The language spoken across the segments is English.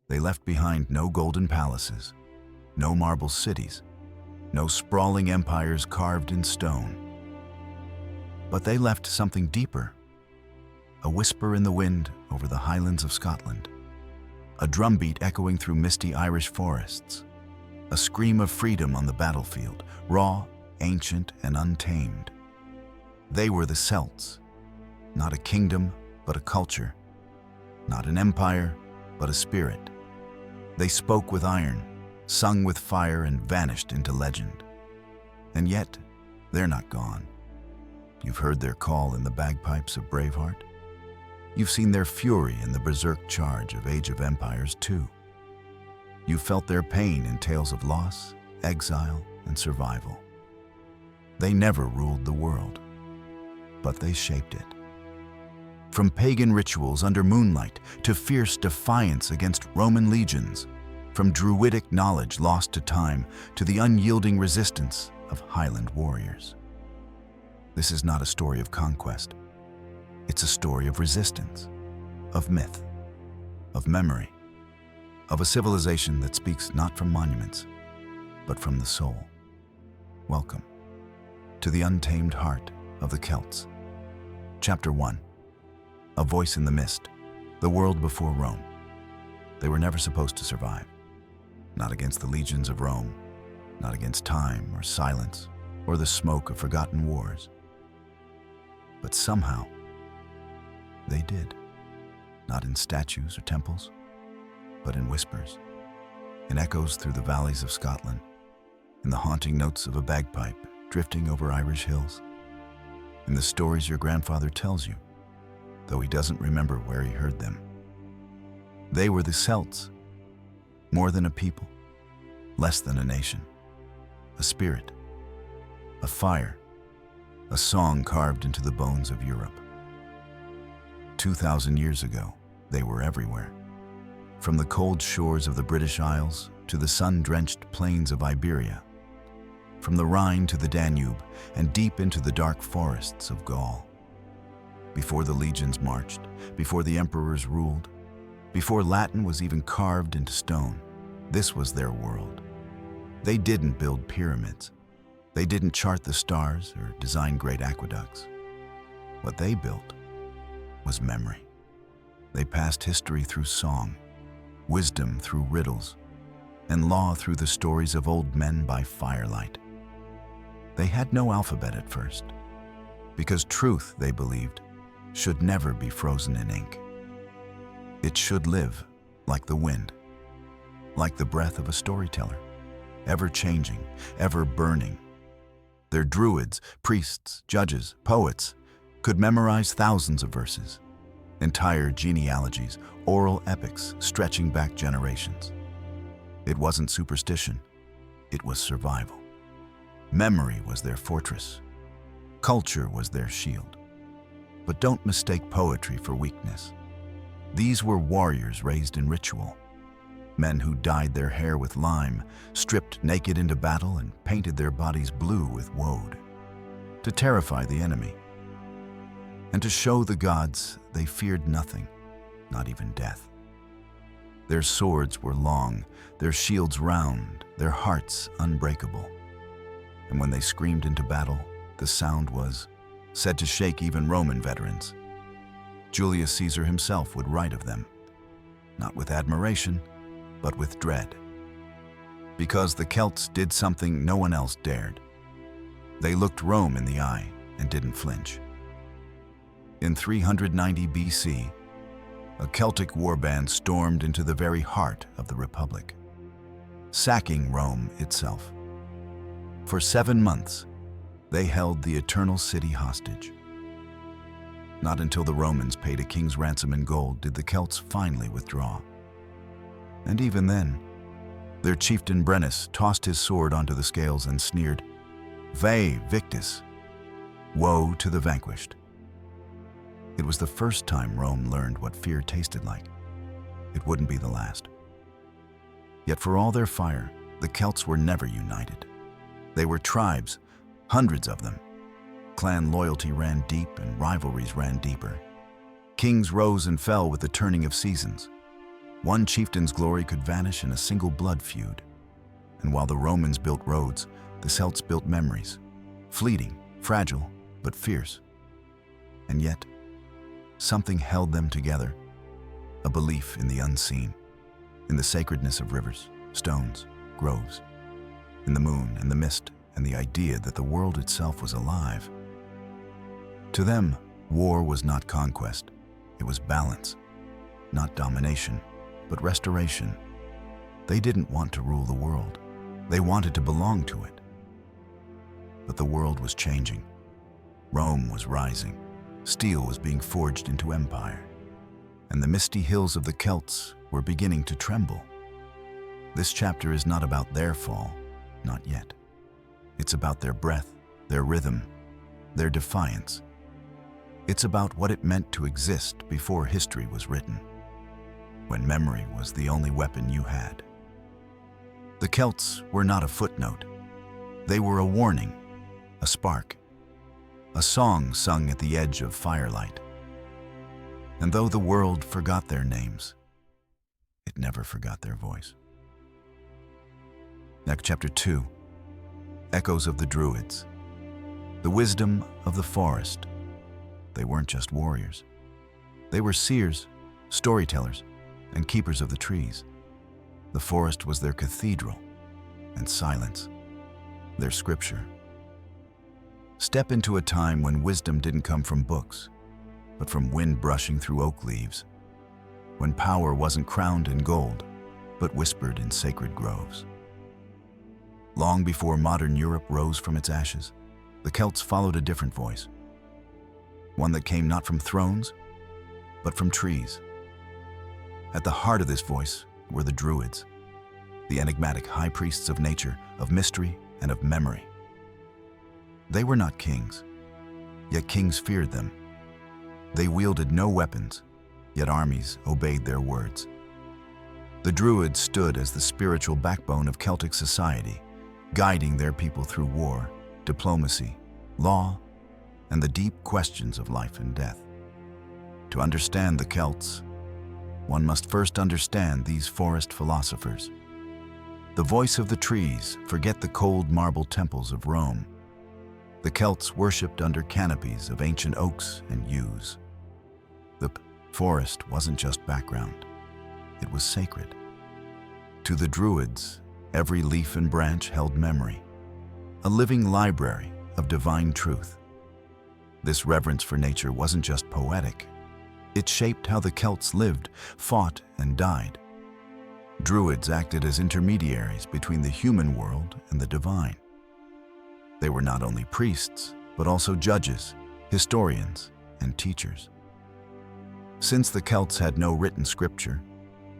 They left behind no golden palaces, no marble cities, no sprawling empires carved in stone. But they left something deeper, a whisper in the wind over the highlands of Scotland, a drumbeat echoing through misty Irish forests, a scream of freedom on the battlefield, raw, ancient, and untamed. They were the Celts, not a kingdom, but a culture, not an empire, but a spirit. They spoke with iron, sung with fire, and vanished into legend. And yet, they're not gone. You've heard their call in the bagpipes of Braveheart. You've seen their fury in the berserk charge of Age of Empires 2. You've felt their pain in tales of loss, exile, and survival. They never ruled the world, but they shaped it. From pagan rituals under moonlight to fierce defiance against Roman legions, from druidic knowledge lost to time to the unyielding resistance of Highland warriors. This is not a story of conquest. It's a story of resistance, of myth, of memory, of a civilization that speaks not from monuments, but from the soul. Welcome to the untamed heart of the Celts. Chapter 1. A voice in the mist, the world before Rome. They were never supposed to survive. Not against the legions of Rome, not against time or silence or the smoke of forgotten wars. But somehow, they did. Not in statues or temples, but in whispers, in echoes through the valleys of Scotland, in the haunting notes of a bagpipe drifting over Irish hills, in the stories your grandfather tells you, though he doesn't remember where he heard them. They were the Celts, more than a people, less than a nation, a spirit, a fire, a song carved into the bones of Europe. 2,000 years ago, they were everywhere. From the cold shores of the British Isles to the sun-drenched plains of Iberia, from the Rhine to the Danube and deep into the dark forests of Gaul. Before the legions marched, before the emperors ruled, before Latin was even carved into stone, this was their world. They didn't build pyramids. They didn't chart the stars or design great aqueducts. What they built was memory. They passed history through song, wisdom through riddles, and law through the stories of old men by firelight. They had no alphabet at first, because truth, they believed, should never be frozen in ink. It should live like the wind, like the breath of a storyteller, ever changing, ever burning. Their druids, priests, judges, poets could memorize thousands of verses, entire genealogies, oral epics stretching back generations. It wasn't superstition, it was survival. Memory was their fortress. Culture was their shield. But don't mistake poetry for weakness. These were warriors raised in ritual. Men who dyed their hair with lime, stripped naked into battle, and painted their bodies blue with woad, to terrify the enemy. And to show the gods they feared nothing, not even death. Their swords were long, their shields round, their hearts unbreakable. And when they screamed into battle, the sound was said to shake even Roman veterans. Julius Caesar himself would write of them, not with admiration, but with dread. Because the Celts did something no one else dared. They looked Rome in the eye and didn't flinch. In 390 BC, a Celtic warband stormed into the very heart of the Republic, sacking Rome itself. For 7 months, they held the eternal city hostage. Not until the Romans paid a king's ransom in gold did the Celts finally withdraw. And even then, their chieftain Brennus tossed his sword onto the scales and sneered, "Vae victis," woe to the vanquished. It was the first time Rome learned what fear tasted like. It wouldn't be the last. Yet for all their fire, the Celts were never united. They were tribes, hundreds of them. Clan loyalty ran deep and rivalries ran deeper. Kings rose and fell with the turning of seasons. One chieftain's glory could vanish in a single blood feud. And while the Romans built roads, the Celts built memories, fleeting, fragile, but fierce. And yet, something held them together, a belief in the unseen, in the sacredness of rivers, stones, groves, in the moon and the mist, and the idea that the world itself was alive. To them, war was not conquest, it was balance, not domination, but restoration. They didn't want to rule the world, they wanted to belong to it. But the world was changing. Rome was rising, steel was being forged into empire, and the misty hills of the Celts were beginning to tremble. This chapter is not about their fall, not yet. It's about their breath, their rhythm, their defiance. It's about what it meant to exist before history was written, when memory was the only weapon you had. The Celts were not a footnote. They were a warning, a spark, a song sung at the edge of firelight. And though the world forgot their names, it never forgot their voice. Next, chapter 2, Echoes of the Druids. The wisdom of the forest. They weren't just warriors. They were seers, storytellers, and keepers of the trees. The forest was their cathedral, and silence, their scripture. Step into a time when wisdom didn't come from books, but from wind brushing through oak leaves, when power wasn't crowned in gold, but whispered in sacred groves. Long before modern Europe rose from its ashes, the Celts followed a different voice, one that came not from thrones, but from trees. At the heart of this voice were the Druids, the enigmatic high priests of nature, of mystery, and of memory. They were not kings, yet kings feared them. They wielded no weapons, yet armies obeyed their words. The Druids stood as the spiritual backbone of Celtic society, guiding their people through war, diplomacy, law, and the deep questions of life and death. To understand the Celts, one must first understand these forest philosophers. The voice of the trees, forget the cold marble temples of Rome. The Celts worshipped under canopies of ancient oaks and yews. The forest wasn't just background, it was sacred. To the Druids, every leaf and branch held memory, a living library of divine truth. This reverence for nature wasn't just poetic. It shaped how the Celts lived, fought, and died. Druids acted as intermediaries between the human world and the divine. They were not only priests, but also judges, historians, and teachers. Since the Celts had no written scripture,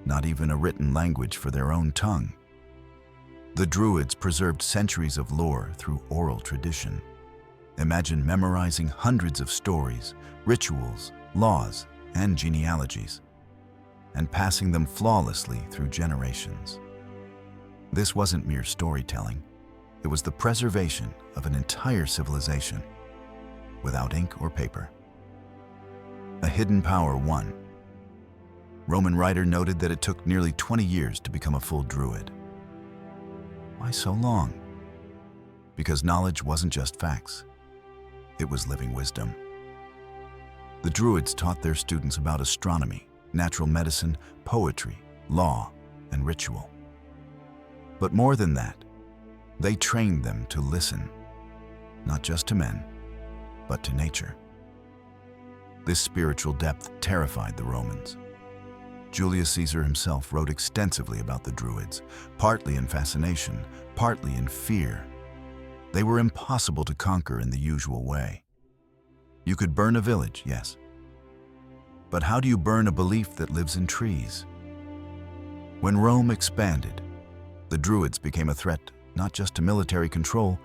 not even a written language for their own tongue, the Druids preserved centuries of lore through oral tradition. Imagine memorizing hundreds of stories, rituals, laws, and genealogies, and passing them flawlessly through generations. This wasn't mere storytelling. It was the preservation of an entire civilization, without ink or paper. A hidden power won. Roman writer noted that it took nearly 20 years to become a full Druid. Why so long? Because knowledge wasn't just facts. It was living wisdom. The Druids taught their students about astronomy, natural medicine, poetry, law, and ritual. But more than that, they trained them to listen, not just to men, but to nature. This spiritual depth terrified the Romans. Julius Caesar himself wrote extensively about the Druids, partly in fascination, partly in fear. They were impossible to conquer in the usual way. You could burn a village, yes. But how do you burn a belief that lives in trees? When Rome expanded, the Druids became a threat not just to military control,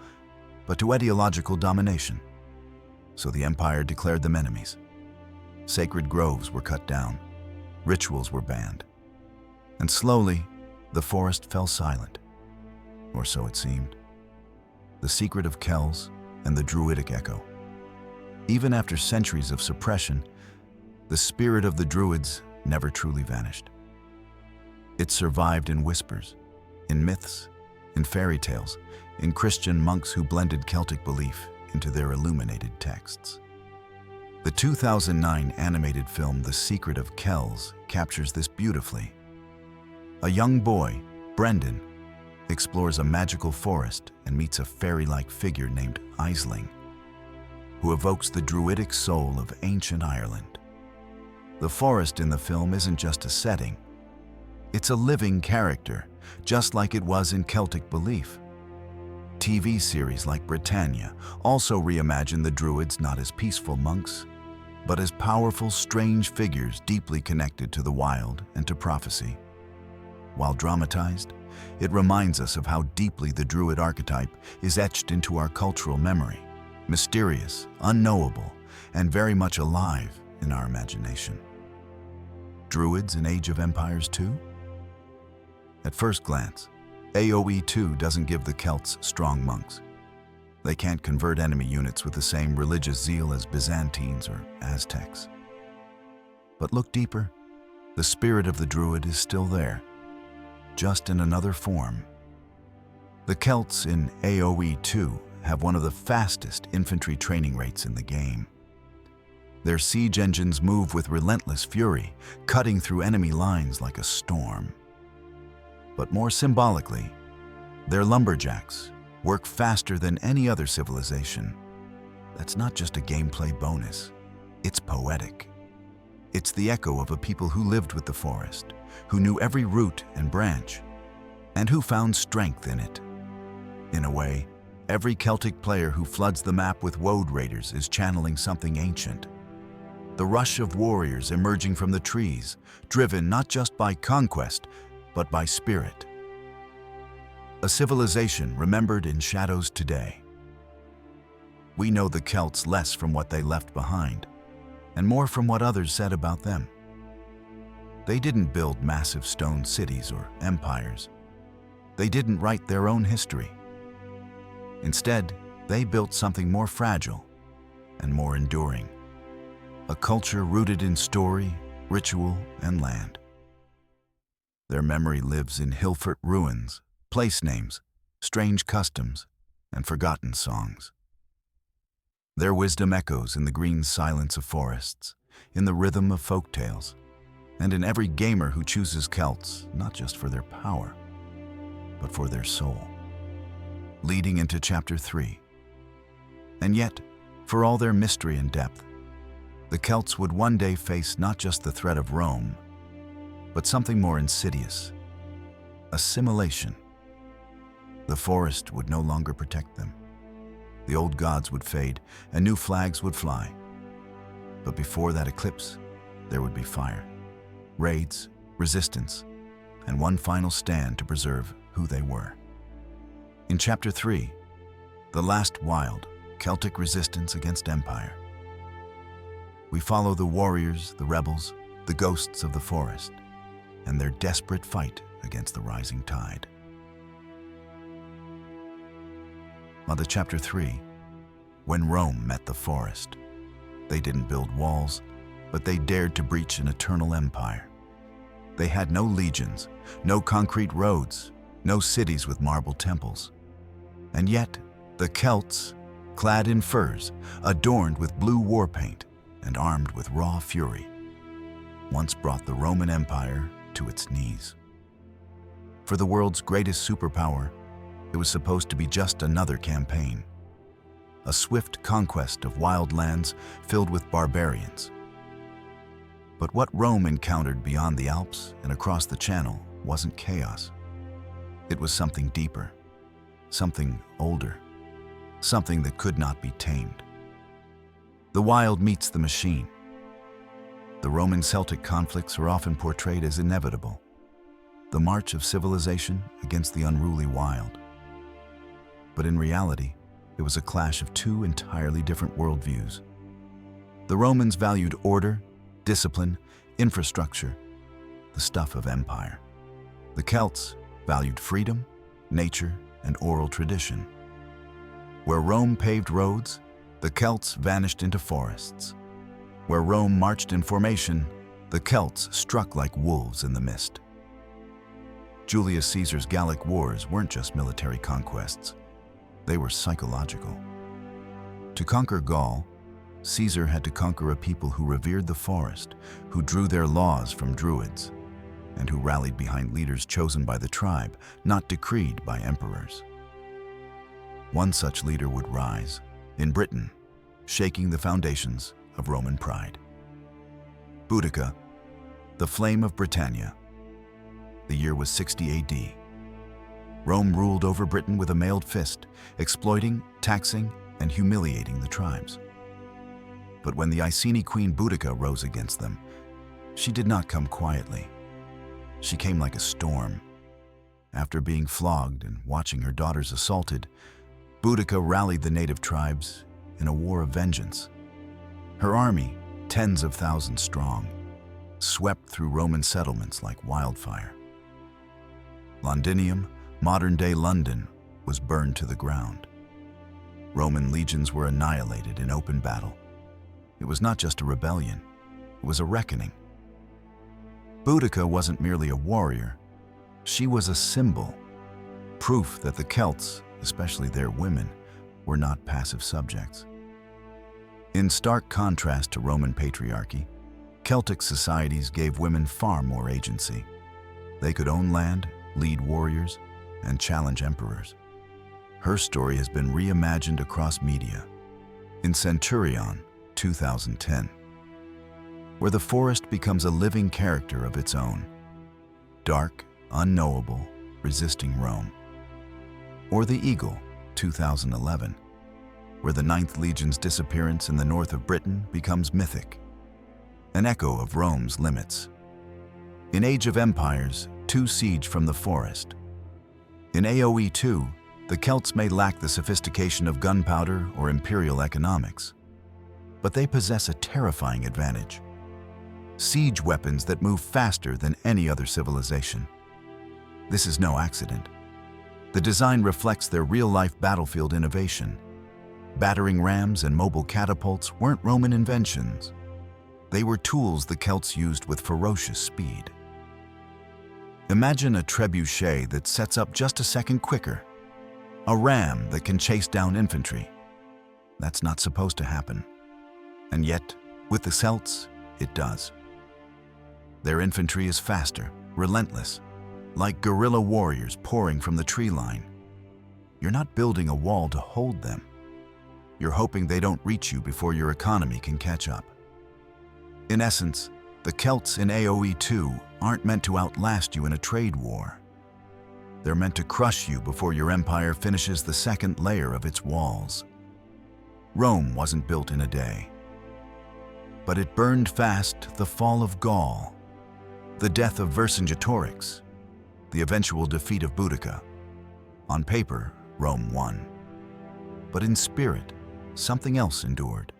but to ideological domination. So the empire declared them enemies. Sacred groves were cut down, rituals were banned, and slowly the forest fell silent, or so it seemed. The secret of Kells and the Druidic echo. Even after centuries of suppression, the spirit of the Druids never truly vanished. It survived in whispers, in myths, in fairy tales, in Christian monks who blended Celtic belief into their illuminated texts. The 2009 animated film The Secret of Kells captures this beautifully. A young boy, Brendan, explores a magical forest and meets a fairy-like figure named Aisling, who evokes the druidic soul of ancient Ireland. The forest in the film isn't just a setting, it's a living character, just like it was in Celtic belief. TV series like Britannia also reimagine the Druids not as peaceful monks, but as powerful, strange figures deeply connected to the wild and to prophecy. While dramatized, it reminds us of how deeply the Druid archetype is etched into our cultural memory, mysterious, unknowable, and very much alive in our imagination. Druids in Age of Empires 2? At first glance, AoE 2 doesn't give the Celts strong monks. They can't convert enemy units with the same religious zeal as Byzantines or Aztecs. But look deeper, the spirit of the Druid is still there, just in another form. The Celts in AoE 2 have one of the fastest infantry training rates in the game. Their siege engines move with relentless fury, cutting through enemy lines like a storm. But more symbolically, their lumberjacks work faster than any other civilization. That's not just a gameplay bonus, it's poetic. It's the echo of a people who lived with the forest, who knew every root and branch, and who found strength in it. In a way, every Celtic player who floods the map with Woad Raiders is channeling something ancient. The rush of warriors emerging from the trees, driven not just by conquest, but by spirit. A civilization remembered in shadows today. We know the Celts less from what they left behind, and more from what others said about them. They didn't build massive stone cities or empires. They didn't write their own history. Instead, they built something more fragile and more enduring. A culture rooted in story, ritual, and land. Their memory lives in Hilfert ruins, place names, strange customs, and forgotten songs. Their wisdom echoes in the green silence of forests, in the rhythm of folk tales, and in every gamer who chooses Celts not just for their power, but for their soul. Leading into Chapter 3. And yet, for all their mystery and depth, the Celts would one day face not just the threat of Rome, but something more insidious: assimilation. The forest would no longer protect them. The old gods would fade, and new flags would fly. But before that eclipse, there would be fire, raids, resistance, and one final stand to preserve who they were. In Chapter 3, the last wild Celtic resistance against Empire, we follow the warriors, the rebels, the ghosts of the forest, and their desperate fight against the rising tide. On to Chapter 3, when Rome met the forest. They didn't build walls, but they dared to breach an eternal empire. They had no legions, no concrete roads, no cities with marble temples. And yet, the Celts, clad in furs, adorned with blue war paint, and armed with raw fury, once brought the Roman Empire to its knees. For the world's greatest superpower, it was supposed to be just another campaign, a swift conquest of wild lands filled with barbarians. But what Rome encountered beyond the Alps and across the Channel wasn't chaos. It was something deeper, something older, something that could not be tamed. The wild meets the machine. The Roman-Celtic conflicts are often portrayed as inevitable, the march of civilization against the unruly wild. But in reality, it was a clash of two entirely different worldviews. The Romans valued order, discipline, infrastructure, the stuff of empire. The Celts valued freedom, nature, and oral tradition. Where Rome paved roads, the Celts vanished into forests. Where Rome marched in formation, the Celts struck like wolves in the mist. Julius Caesar's Gallic Wars weren't just military conquests, they were psychological. To conquer Gaul, Caesar had to conquer a people who revered the forest, who drew their laws from druids, and who rallied behind leaders chosen by the tribe, not decreed by emperors. One such leader would rise, in Britain, shaking the foundations of Roman pride. Boudica, the flame of Britannia. The year was 60 AD. Rome ruled over Britain with a mailed fist, exploiting, taxing, and humiliating the tribes. But when the Iceni queen Boudica rose against them, she did not come quietly. She came like a storm. After being flogged and watching her daughters assaulted, Boudica rallied the native tribes in a war of vengeance. Her army, tens of thousands strong, swept through Roman settlements like wildfire. Londinium, modern-day London, was burned to the ground. Roman legions were annihilated in open battle. It was not just a rebellion, it was a reckoning. Boudica wasn't merely a warrior, she was a symbol, proof that the Celts, especially their women, were not passive subjects. In stark contrast to Roman patriarchy, Celtic societies gave women far more agency. They could own land, lead warriors, and challenge emperors. Her story has been reimagined across media. In Centurion, 2010, where the forest becomes a living character of its own, dark, unknowable, resisting Rome. Or The Eagle, 2011, where the 9th Legion's disappearance in the north of Britain becomes mythic, an echo of Rome's limits. In Age of Empires, 2 Siege from the Forest. In AoE 2, the Celts may lack the sophistication of gunpowder or imperial economics, but they possess a terrifying advantage: siege weapons that move faster than any other civilization. This is no accident. The design reflects their real-life battlefield innovation. Battering rams and mobile catapults weren't Roman inventions. They were tools the Celts used with ferocious speed. Imagine a trebuchet that sets up just a second quicker, a ram that can chase down infantry. That's not supposed to happen. And yet, with the Celts, it does. Their infantry is faster, relentless, like guerrilla warriors pouring from the tree line. You're not building a wall to hold them. You're hoping they don't reach you before your economy can catch up. In essence, the Celts in AoE 2 aren't meant to outlast you in a trade war. They're meant to crush you before your empire finishes the second layer of its walls. Rome wasn't built in a day, but it burned fast the fall of Gaul, the death of Vercingetorix, the eventual defeat of Boudica. On paper, Rome won. But in spirit, something else endured.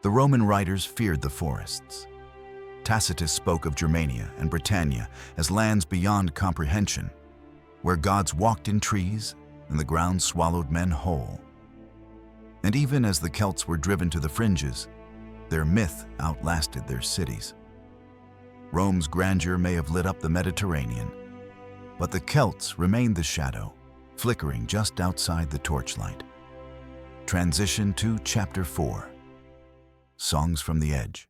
The Roman writers feared the forests. Tacitus spoke of Germania and Britannia as lands beyond comprehension, where gods walked in trees and the ground swallowed men whole. And even as the Celts were driven to the fringes, their myth outlasted their cities. Rome's grandeur may have lit up the Mediterranean, but the Celts remained the shadow, flickering just outside the torchlight. Transition to Chapter 4. Songs from the Edge.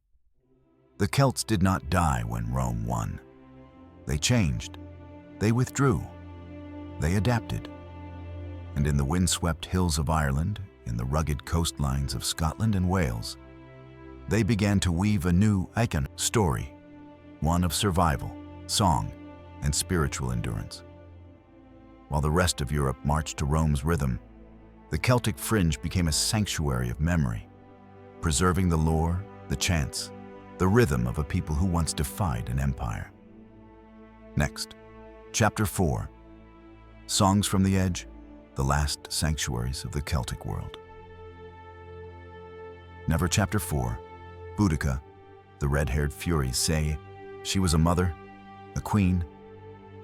The Celts did not die when Rome won. They changed. They withdrew. They adapted. And in the windswept hills of Ireland, in the rugged coastlines of Scotland and Wales, they began to weave a new icon story, one of survival, song, and spiritual endurance. While the rest of Europe marched to Rome's rhythm, the Celtic fringe became a sanctuary of memory, preserving the lore, the chants, the rhythm of a people who once defied an empire. Next, Chapter 4. Songs from the Edge, the last sanctuaries of the Celtic world. Never Chapter 4. Boudica, the red-haired furies say she was a mother, a queen,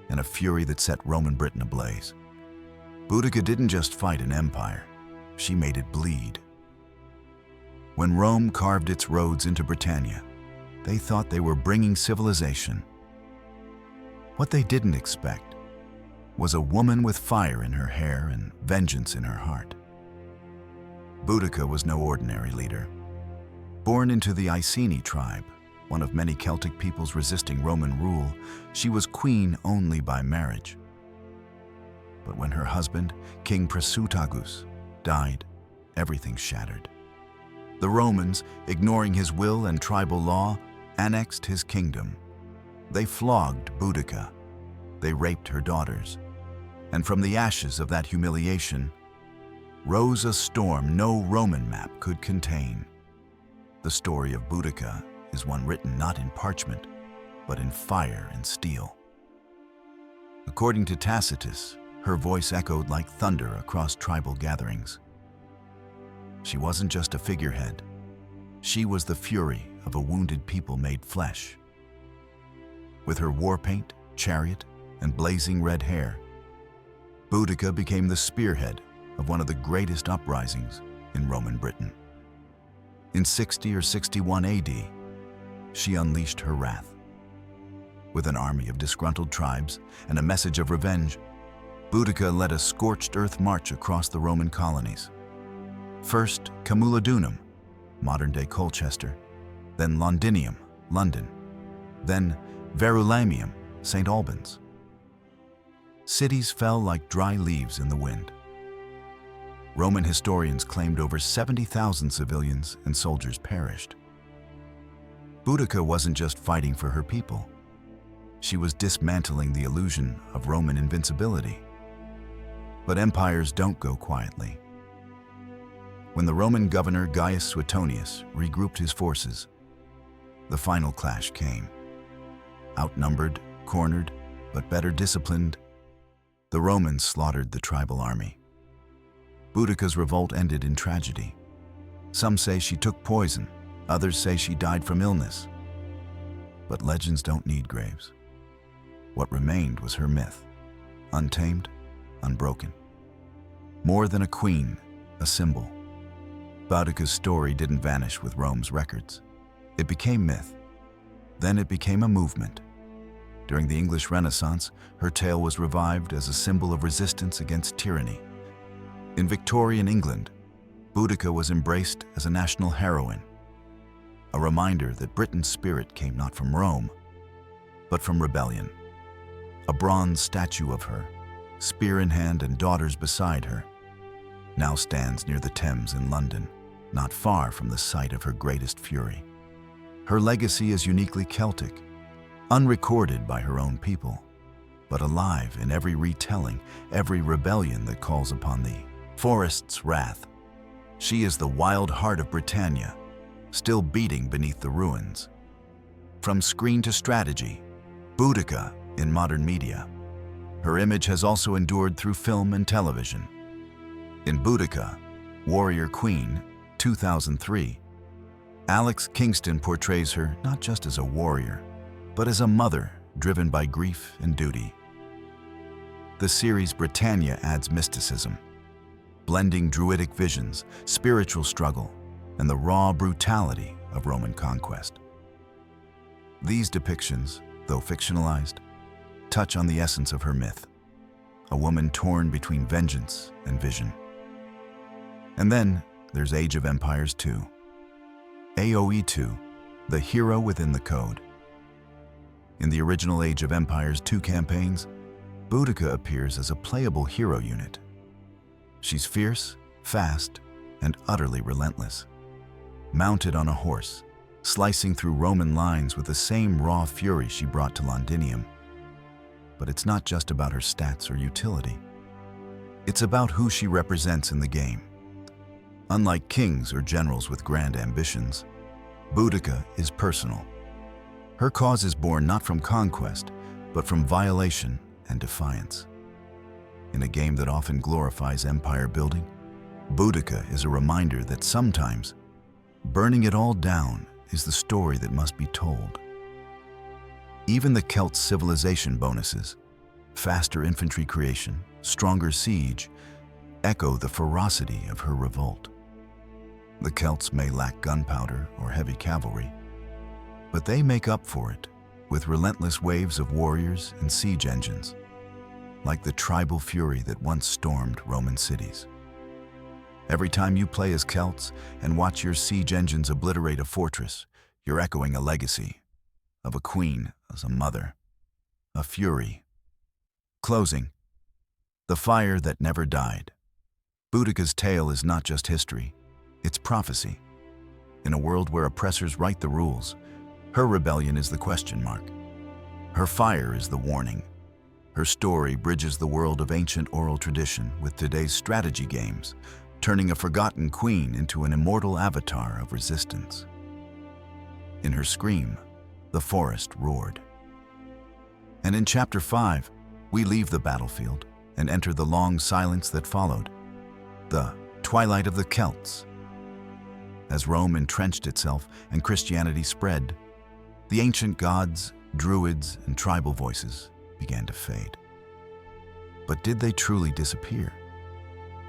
and a fury that set Roman Britain ablaze. Boudica didn't just fight an empire, she made it bleed. When Rome carved its roads into Britannia, they thought they were bringing civilization. What they didn't expect was a woman with fire in her hair and vengeance in her heart. Boudica was no ordinary leader. Born into the Iceni tribe, one of many Celtic peoples resisting Roman rule, she was queen only by marriage. But when her husband, King Prasutagus, died, everything shattered. The Romans, ignoring his will and tribal law, annexed his kingdom. They flogged Boudica. They raped her daughters. And from the ashes of that humiliation rose a storm no Roman map could contain. The story of Boudica is one written not in parchment, but in fire and steel. According to Tacitus, her voice echoed like thunder across tribal gatherings. She wasn't just a figurehead. She was the fury of a wounded people made flesh. With her war paint, chariot, and blazing red hair, Boudica became the spearhead of one of the greatest uprisings in Roman Britain. In 60 or 61 AD, she unleashed her wrath. With an army of disgruntled tribes and a message of revenge, Boudica led a scorched earth march across the Roman colonies. First, Camulodunum, modern-day Colchester, then Londinium, London, then Verulamium, St. Albans. Cities fell like dry leaves in the wind. Roman historians claimed over 70,000 civilians and soldiers perished. Boudica wasn't just fighting for her people. She was dismantling the illusion of Roman invincibility. But empires don't go quietly. When the Roman governor Gaius Suetonius regrouped his forces, the final clash came. Outnumbered, cornered, but better disciplined, the Romans slaughtered the tribal army. Boudica's revolt ended in tragedy. Some say she took poison, others say she died from illness. But legends don't need graves. What remained was her myth, untamed, unbroken. More than a queen, a symbol. Boudica's story didn't vanish with Rome's records. It became myth. Then it became a movement. During the English Renaissance, her tale was revived as a symbol of resistance against tyranny. In Victorian England, Boudica was embraced as a national heroine, a reminder that Britain's spirit came not from Rome, but from rebellion. A bronze statue of her, spear in hand and daughters beside her, now stands near the Thames in London, not far from the site of her greatest fury. Her legacy is uniquely Celtic, unrecorded by her own people, but alive in every retelling, every rebellion that calls upon the forest's wrath. She is the wild heart of Britannia, still beating beneath the ruins. From screen to strategy, Boudica in modern media. Her image has also endured through film and television. In Boudica, Warrior Queen, 2003, Alex Kingston portrays her not just as a warrior, but as a mother driven by grief and duty. The series Britannia adds mysticism, blending druidic visions, spiritual struggle, and the raw brutality of Roman conquest. These depictions, though fictionalized, touch on the essence of her myth, a woman torn between vengeance and vision. And then there's Age of Empires 2. AoE 2, the hero within the code. In the original Age of Empires 2 campaigns, Boudica appears as a playable hero unit. She's fierce, fast, and utterly relentless. Mounted on a horse, slicing through Roman lines with the same raw fury she brought to Londinium. But it's not just about her stats or utility. It's about who she represents in the game. Unlike kings or generals with grand ambitions, Boudica is personal. Her cause is born not from conquest, but from violation and defiance. In a game that often glorifies empire building, Boudica is a reminder that sometimes burning it all down is the story that must be told. Even the Celts' civilization bonuses, faster infantry creation, stronger siege, echo the ferocity of her revolt. The Celts may lack gunpowder or heavy cavalry, but they make up for it with relentless waves of warriors and siege engines. like the tribal fury that once stormed Roman cities. Every time you play as Celts and watch your siege engines obliterate a fortress, you're echoing a legacy of a queen as a mother, a fury. Closing, the fire that never died. Boudica's tale is not just history, it's prophecy. In a world where oppressors write the rules, her rebellion is the question mark. Her fire is the warning. Her story bridges the world of ancient oral tradition with today's strategy games, turning a forgotten queen into an immortal avatar of resistance. In her scream, the forest roared. And in Chapter 5, we leave the battlefield and enter the long silence that followed, the twilight of the Celts. As Rome entrenched itself and Christianity spread, the ancient gods, druids, and tribal voices began to fade. But did they truly disappear?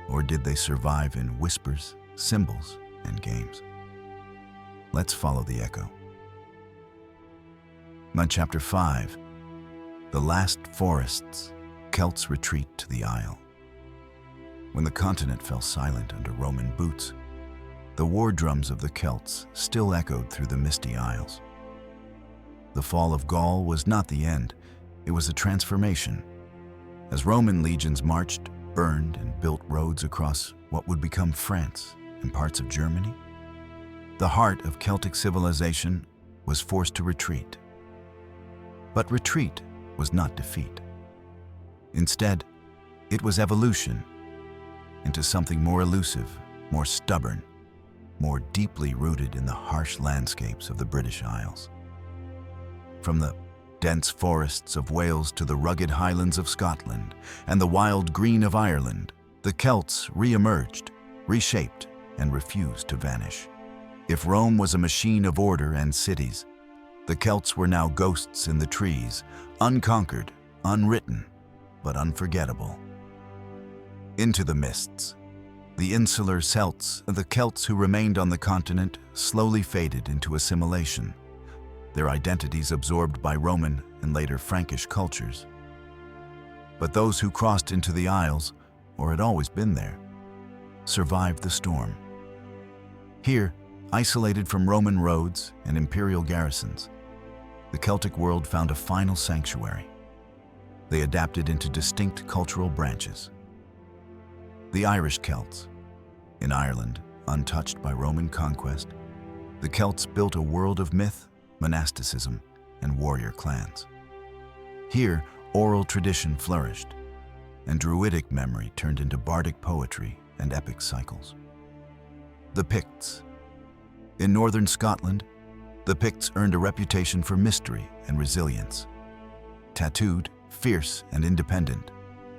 Or did they survive in whispers, symbols, and games? Let's follow the echo. Chapter 5, The Last Forests, Celts Retreat to the Isle. When the continent fell silent under Roman boots, the war drums of the Celts still echoed through the misty isles. The fall of Gaul was not the end, it was a transformation. As Roman legions marched, burned, and built roads across what would become France and parts of Germany, the heart of Celtic civilization was forced to retreat. But retreat was not defeat. Instead, it was evolution into something more elusive, more stubborn, more deeply rooted in the harsh landscapes of the British Isles. From the dense forests of Wales to the rugged highlands of Scotland and the wild green of Ireland, the Celts re-emerged, reshaped, and refused to vanish. If Rome was a machine of order and cities, the Celts were now ghosts in the trees, unconquered, unwritten, but unforgettable. Into the mists. The insular Celts, the Celts who remained on the continent, slowly faded into assimilation, their identities absorbed by Roman and later Frankish cultures. But those who crossed into the Isles, or had always been there, survived the storm. Here, isolated from Roman roads and imperial garrisons, the Celtic world found a final sanctuary. They adapted into distinct cultural branches. The Irish Celts. In Ireland, untouched by Roman conquest, the Celts built a world of myth, monasticism, and warrior clans. Here, oral tradition flourished, and Druidic memory turned into bardic poetry and epic cycles. The Picts. In northern Scotland, the Picts earned a reputation for mystery and resilience. Tattooed, fierce, and independent,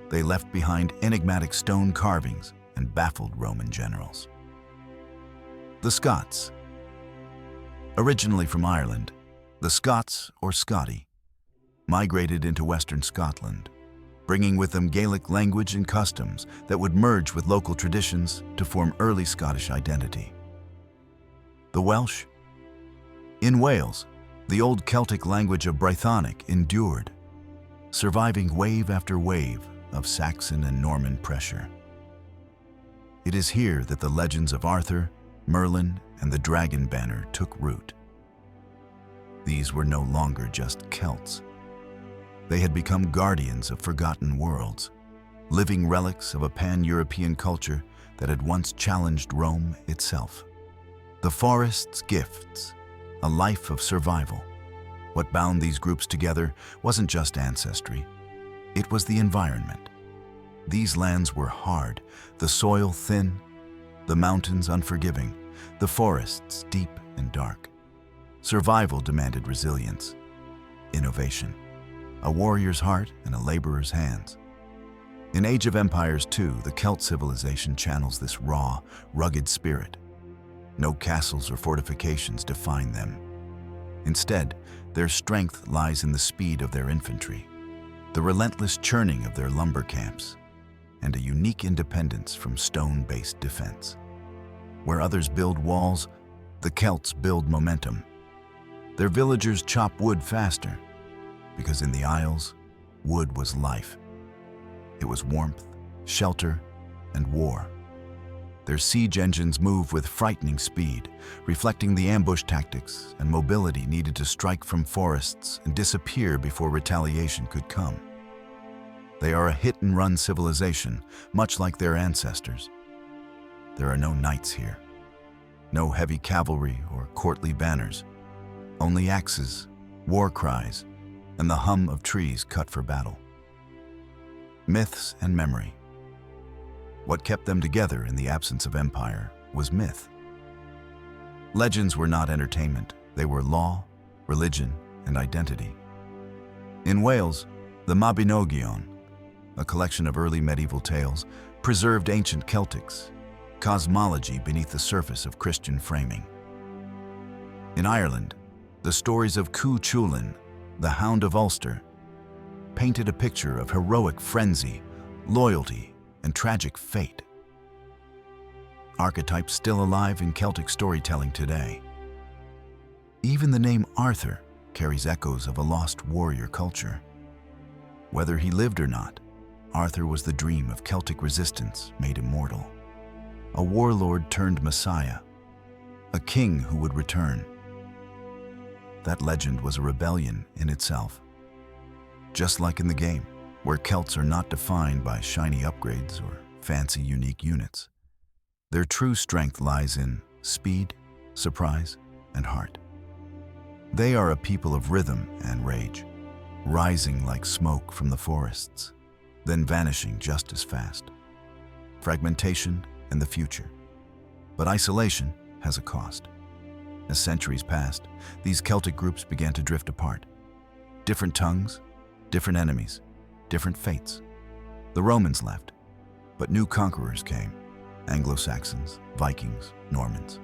they left behind enigmatic stone carvings and baffled Roman generals. The Scots. Originally from Ireland, the Scots, or Scoti, migrated into western Scotland, bringing with them Gaelic language and customs that would merge with local traditions to form early Scottish identity. The Welsh. In Wales, the old Celtic language of Brythonic endured, surviving wave after wave of Saxon and Norman pressure. It is here that the legends of Arthur, Merlin, and the Dragon Banner took root. These were no longer just Celts. They had become guardians of forgotten worlds, living relics of a pan-European culture that had once challenged Rome itself. The forest's gifts, a life of survival. What bound these groups together wasn't just ancestry, it was the environment. These lands were hard, the soil thin, the mountains unforgiving, the forests deep and dark. Survival demanded resilience, innovation, a warrior's heart and a laborer's hands. In Age of Empires 2, the Celt civilization channels this raw, rugged spirit. No castles or fortifications define them. Instead, their strength lies in the speed of their infantry, the relentless churning of their lumber camps, and a unique independence from stone-based defense. Where others build walls, the Celts build momentum. Their villagers chop wood faster, because in the Isles, wood was life. It was warmth, shelter, and war. Their siege engines moved with frightening speed, reflecting the ambush tactics and mobility needed to strike from forests and disappear before retaliation could come. They are a hit-and-run civilization, much like their ancestors. There are no knights here, no heavy cavalry or courtly banners, only axes, war cries, and the hum of trees cut for battle. Myths and memory. What kept them together in the absence of empire was myth. Legends were not entertainment, they were law, religion, and identity. In Wales, the Mabinogion, a collection of early medieval tales, preserved ancient Celtics, cosmology beneath the surface of Christian framing. In Ireland, the stories of Cú Chulainn, the Hound of Ulster, painted a picture of heroic frenzy, loyalty, and tragic fate. Archetypes still alive in Celtic storytelling today. Even the name Arthur carries echoes of a lost warrior culture. Whether he lived or not, Arthur was the dream of Celtic resistance made immortal. A warlord turned messiah, a king who would return. That legend was a rebellion in itself. Just like in the game, where Celts are not defined by shiny upgrades or fancy unique units. Their true strength lies in speed, surprise, and heart. They are a people of rhythm and rage, rising like smoke from the forests, then vanishing just as fast. Fragmentation and the future. But isolation has a cost. As centuries passed, these Celtic groups began to drift apart. Different tongues, different enemies, different fates. The Romans left, but new conquerors came, Anglo-Saxons, Vikings, Normans.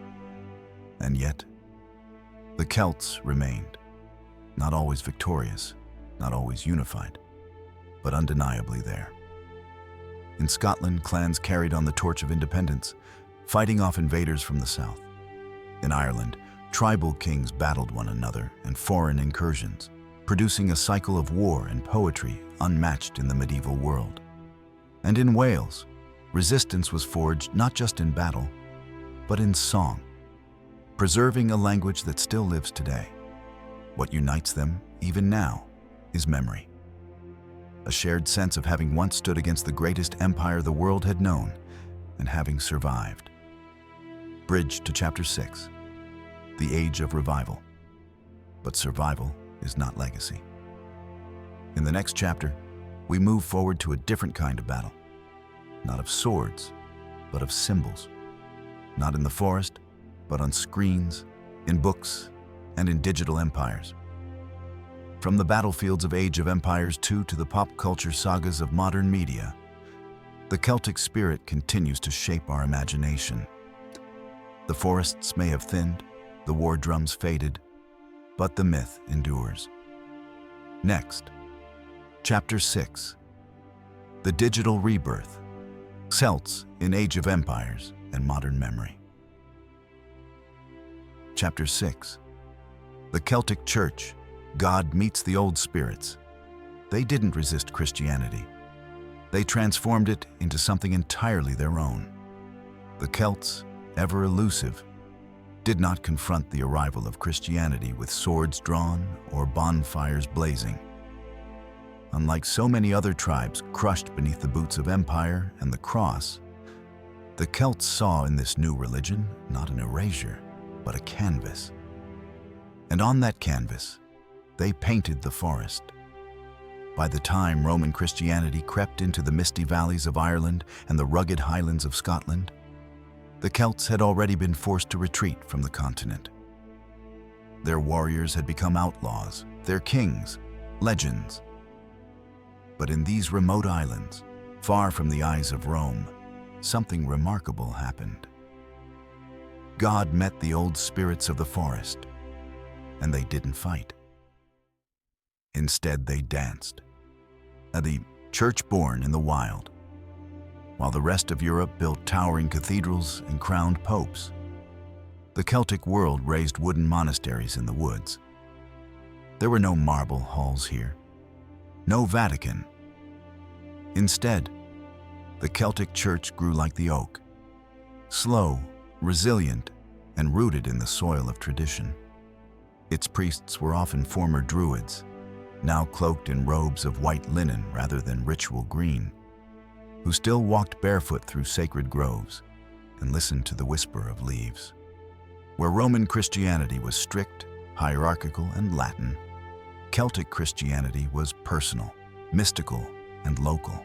And yet, the Celts remained, not always victorious, not always unified, but undeniably there. In Scotland, clans carried on the torch of independence, fighting off invaders from the south. In Ireland, tribal kings battled one another and foreign incursions, producing a cycle of war and poetry unmatched in the medieval world. And in Wales, resistance was forged not just in battle, but in song, preserving a language that still lives today. What unites them, even now, is memory. A shared sense of having once stood against the greatest empire the world had known and having survived. Bridge to Chapter 6, the Age of Revival. But survival is not legacy. In the next chapter, we move forward to a different kind of battle. Not of swords, but of symbols. Not in the forest, but on screens, in books, and in digital empires. From the battlefields of Age of Empires 2 to the pop culture sagas of modern media, the Celtic spirit continues to shape our imagination. The forests may have thinned, the war drums faded, but the myth endures. Next, Chapter 6, the Digital Rebirth, Celts in Age of Empires and Modern Memory. Chapter 6, the Celtic Church, God meets the old spirits. They didn't resist Christianity. They transformed it into something entirely their own. The Celts, ever elusive, did not confront the arrival of Christianity with swords drawn or bonfires blazing. Unlike so many other tribes crushed beneath the boots of empire and the cross, the Celts saw in this new religion not an erasure, but a canvas. And on that canvas, they painted the forest. By the time Roman Christianity crept into the misty valleys of Ireland and the rugged highlands of Scotland, the Celts had already been forced to retreat from the continent. Their warriors had become outlaws, their kings, legends. But in these remote islands, far from the eyes of Rome, something remarkable happened. God met the old spirits of the forest, and they didn't fight. Instead, they danced, the church born in the wild. While the rest of Europe built towering cathedrals and crowned popes, the Celtic world raised wooden monasteries in the woods. There were no marble halls here, no Vatican. Instead, the Celtic Church grew like the oak, slow, resilient, and rooted in the soil of tradition. Its priests were often former druids, now cloaked in robes of white linen rather than ritual green, who still walked barefoot through sacred groves and listened to the whisper of leaves. Where Roman Christianity was strict, hierarchical, and Latin, Celtic Christianity was personal, mystical, and local.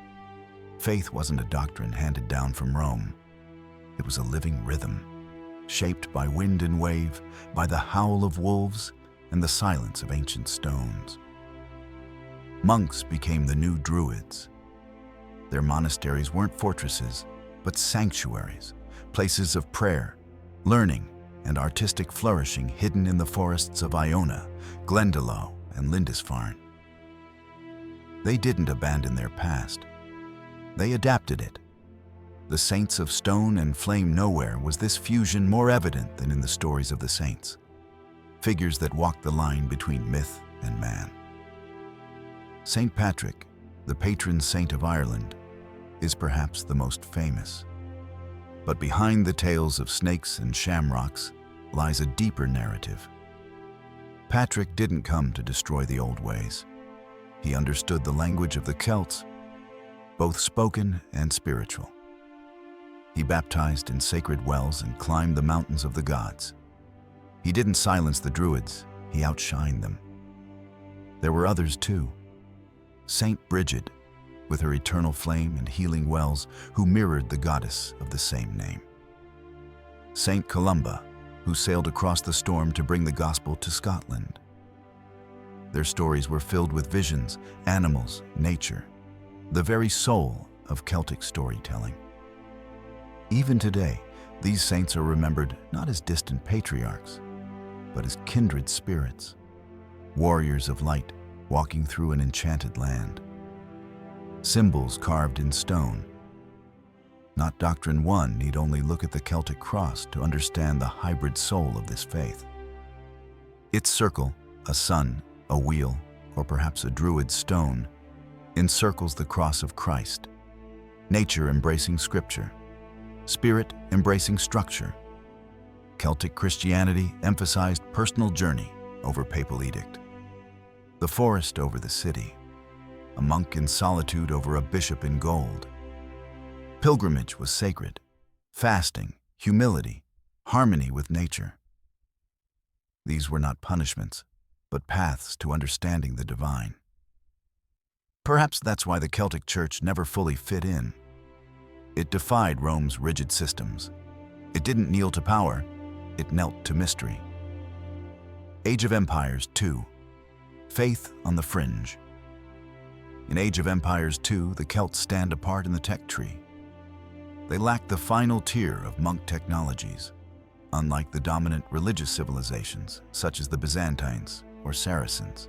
Faith wasn't a doctrine handed down from Rome. It was a living rhythm, shaped by wind and wave, by the howl of wolves, and the silence of ancient stones. Monks became the new druids. Their monasteries weren't fortresses, but sanctuaries, places of prayer, learning, and artistic flourishing hidden in the forests of Iona, Glendalough, and Lindisfarne. They didn't abandon their past. They adapted it. The saints of stone and flame nowhere was this fusion more evident than in the stories of the saints, figures that walked the line between myth and man. St. Patrick, the patron saint of Ireland, is perhaps the most famous. But behind the tales of snakes and shamrocks lies a deeper narrative. Patrick didn't come to destroy the old ways. He understood the language of the Celts, both spoken and spiritual. He baptized in sacred wells and climbed the mountains of the gods. He didn't silence the druids, he outshined them. There were others too. Saint Bridget, with her eternal flame and healing wells, who mirrored the goddess of the same name. Saint Columba, who sailed across the storm to bring the gospel to Scotland. Their stories were filled with visions, animals, nature, the very soul of Celtic storytelling. Even today, these saints are remembered not as distant patriarchs, but as kindred spirits, warriors of light walking through an enchanted land. Symbols carved in stone. Not doctrine one need only look at the Celtic cross to understand the hybrid soul of this faith. Its circle, a sun, a wheel, or perhaps a druid's stone, encircles the cross of Christ. Nature embracing scripture, spirit embracing structure. Celtic Christianity emphasized personal journey over papal edict, the forest over the city, a monk in solitude over a bishop in gold. Pilgrimage was sacred, fasting, humility, harmony with nature. These were not punishments, but paths to understanding the divine. Perhaps that's why the Celtic Church never fully fit in. It defied Rome's rigid systems. It didn't kneel to power, it knelt to mystery. Age of Empires 2. Faith on the fringe. In Age of Empires 2, the Celts stand apart in the tech tree. They lack the final tier of monk technologies, unlike the dominant religious civilizations such as the Byzantines or Saracens.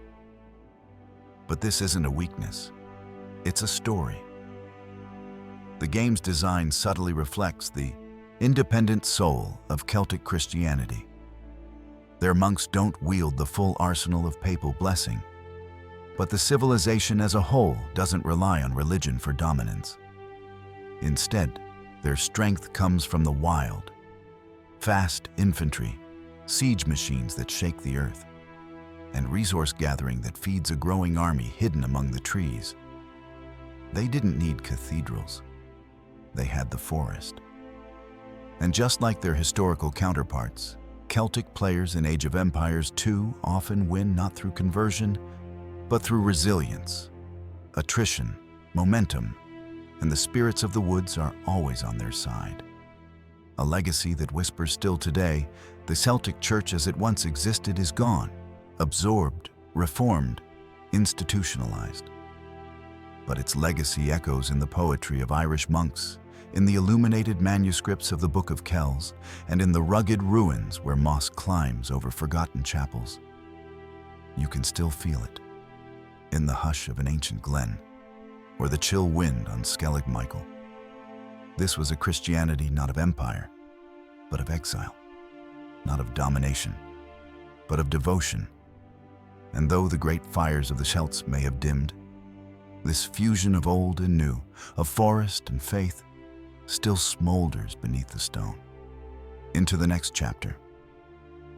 But this isn't a weakness, it's a story. The game's design subtly reflects the independent soul of Celtic Christianity. Their monks don't wield the full arsenal of papal blessing, but the civilization as a whole doesn't rely on religion for dominance. Instead, their strength comes from the wild, fast infantry, siege machines that shake the earth, and resource gathering that feeds a growing army hidden among the trees. They didn't need cathedrals. They had the forest. And just like their historical counterparts, Celtic players in Age of Empires 2 often win not through conversion, but through resilience, attrition, momentum, and the spirits of the woods are always on their side. A legacy that whispers still today, the Celtic Church as it once existed is gone, absorbed, reformed, institutionalized. But its legacy echoes in the poetry of Irish monks, in the illuminated manuscripts of the Book of Kells, and in the rugged ruins where moss climbs over forgotten chapels. You can still feel it, in the hush of an ancient glen, or the chill wind on Skellig Michael. This was a Christianity not of empire, but of exile, not of domination, but of devotion. And though the great fires of the Celts may have dimmed, This fusion of old and new, of forest and faith, still smolders beneath the stone. Into the next chapter.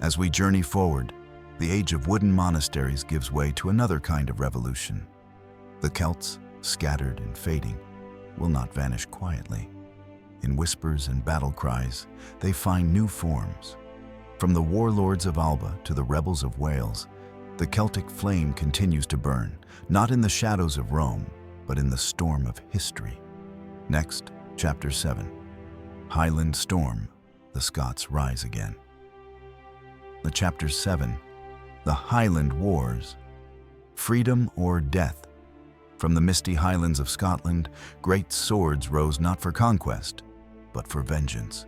As we journey forward, the age of wooden monasteries gives way to another kind of revolution. The Celts, scattered and fading, will not vanish quietly. In whispers and battle cries, they find new forms. From the warlords of Alba to the rebels of Wales, the Celtic flame continues to burn, not in the shadows of Rome, but in the storm of history. Next, Chapter 7. Highland Storm, the Scots rise again. The Chapter 7. The Highland Wars. Freedom or death. From the misty highlands of Scotland, great swords rose not for conquest, but for vengeance.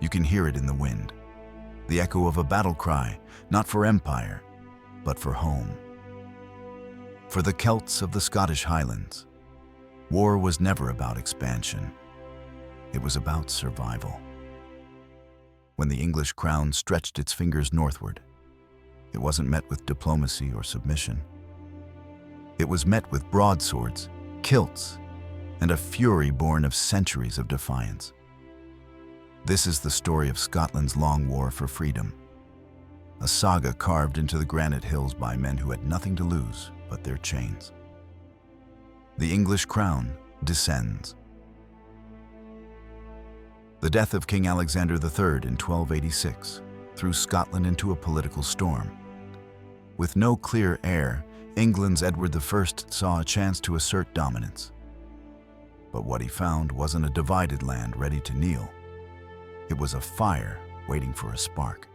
You can hear it in the wind. The echo of a battle cry, not for empire, but for home. For the Celts of the Scottish Highlands, war was never about expansion. It was about survival. When the English crown stretched its fingers northward, it wasn't met with diplomacy or submission. It was met with broadswords, kilts, and a fury born of centuries of defiance. This is the story of Scotland's long war for freedom, a saga carved into the granite hills by men who had nothing to lose but their chains. The English crown descends. The death of King Alexander III in 1286 threw Scotland into a political storm. With no clear heir, England's Edward I saw a chance to assert dominance. But what he found wasn't a divided land ready to kneel. It was a fire waiting for a spark.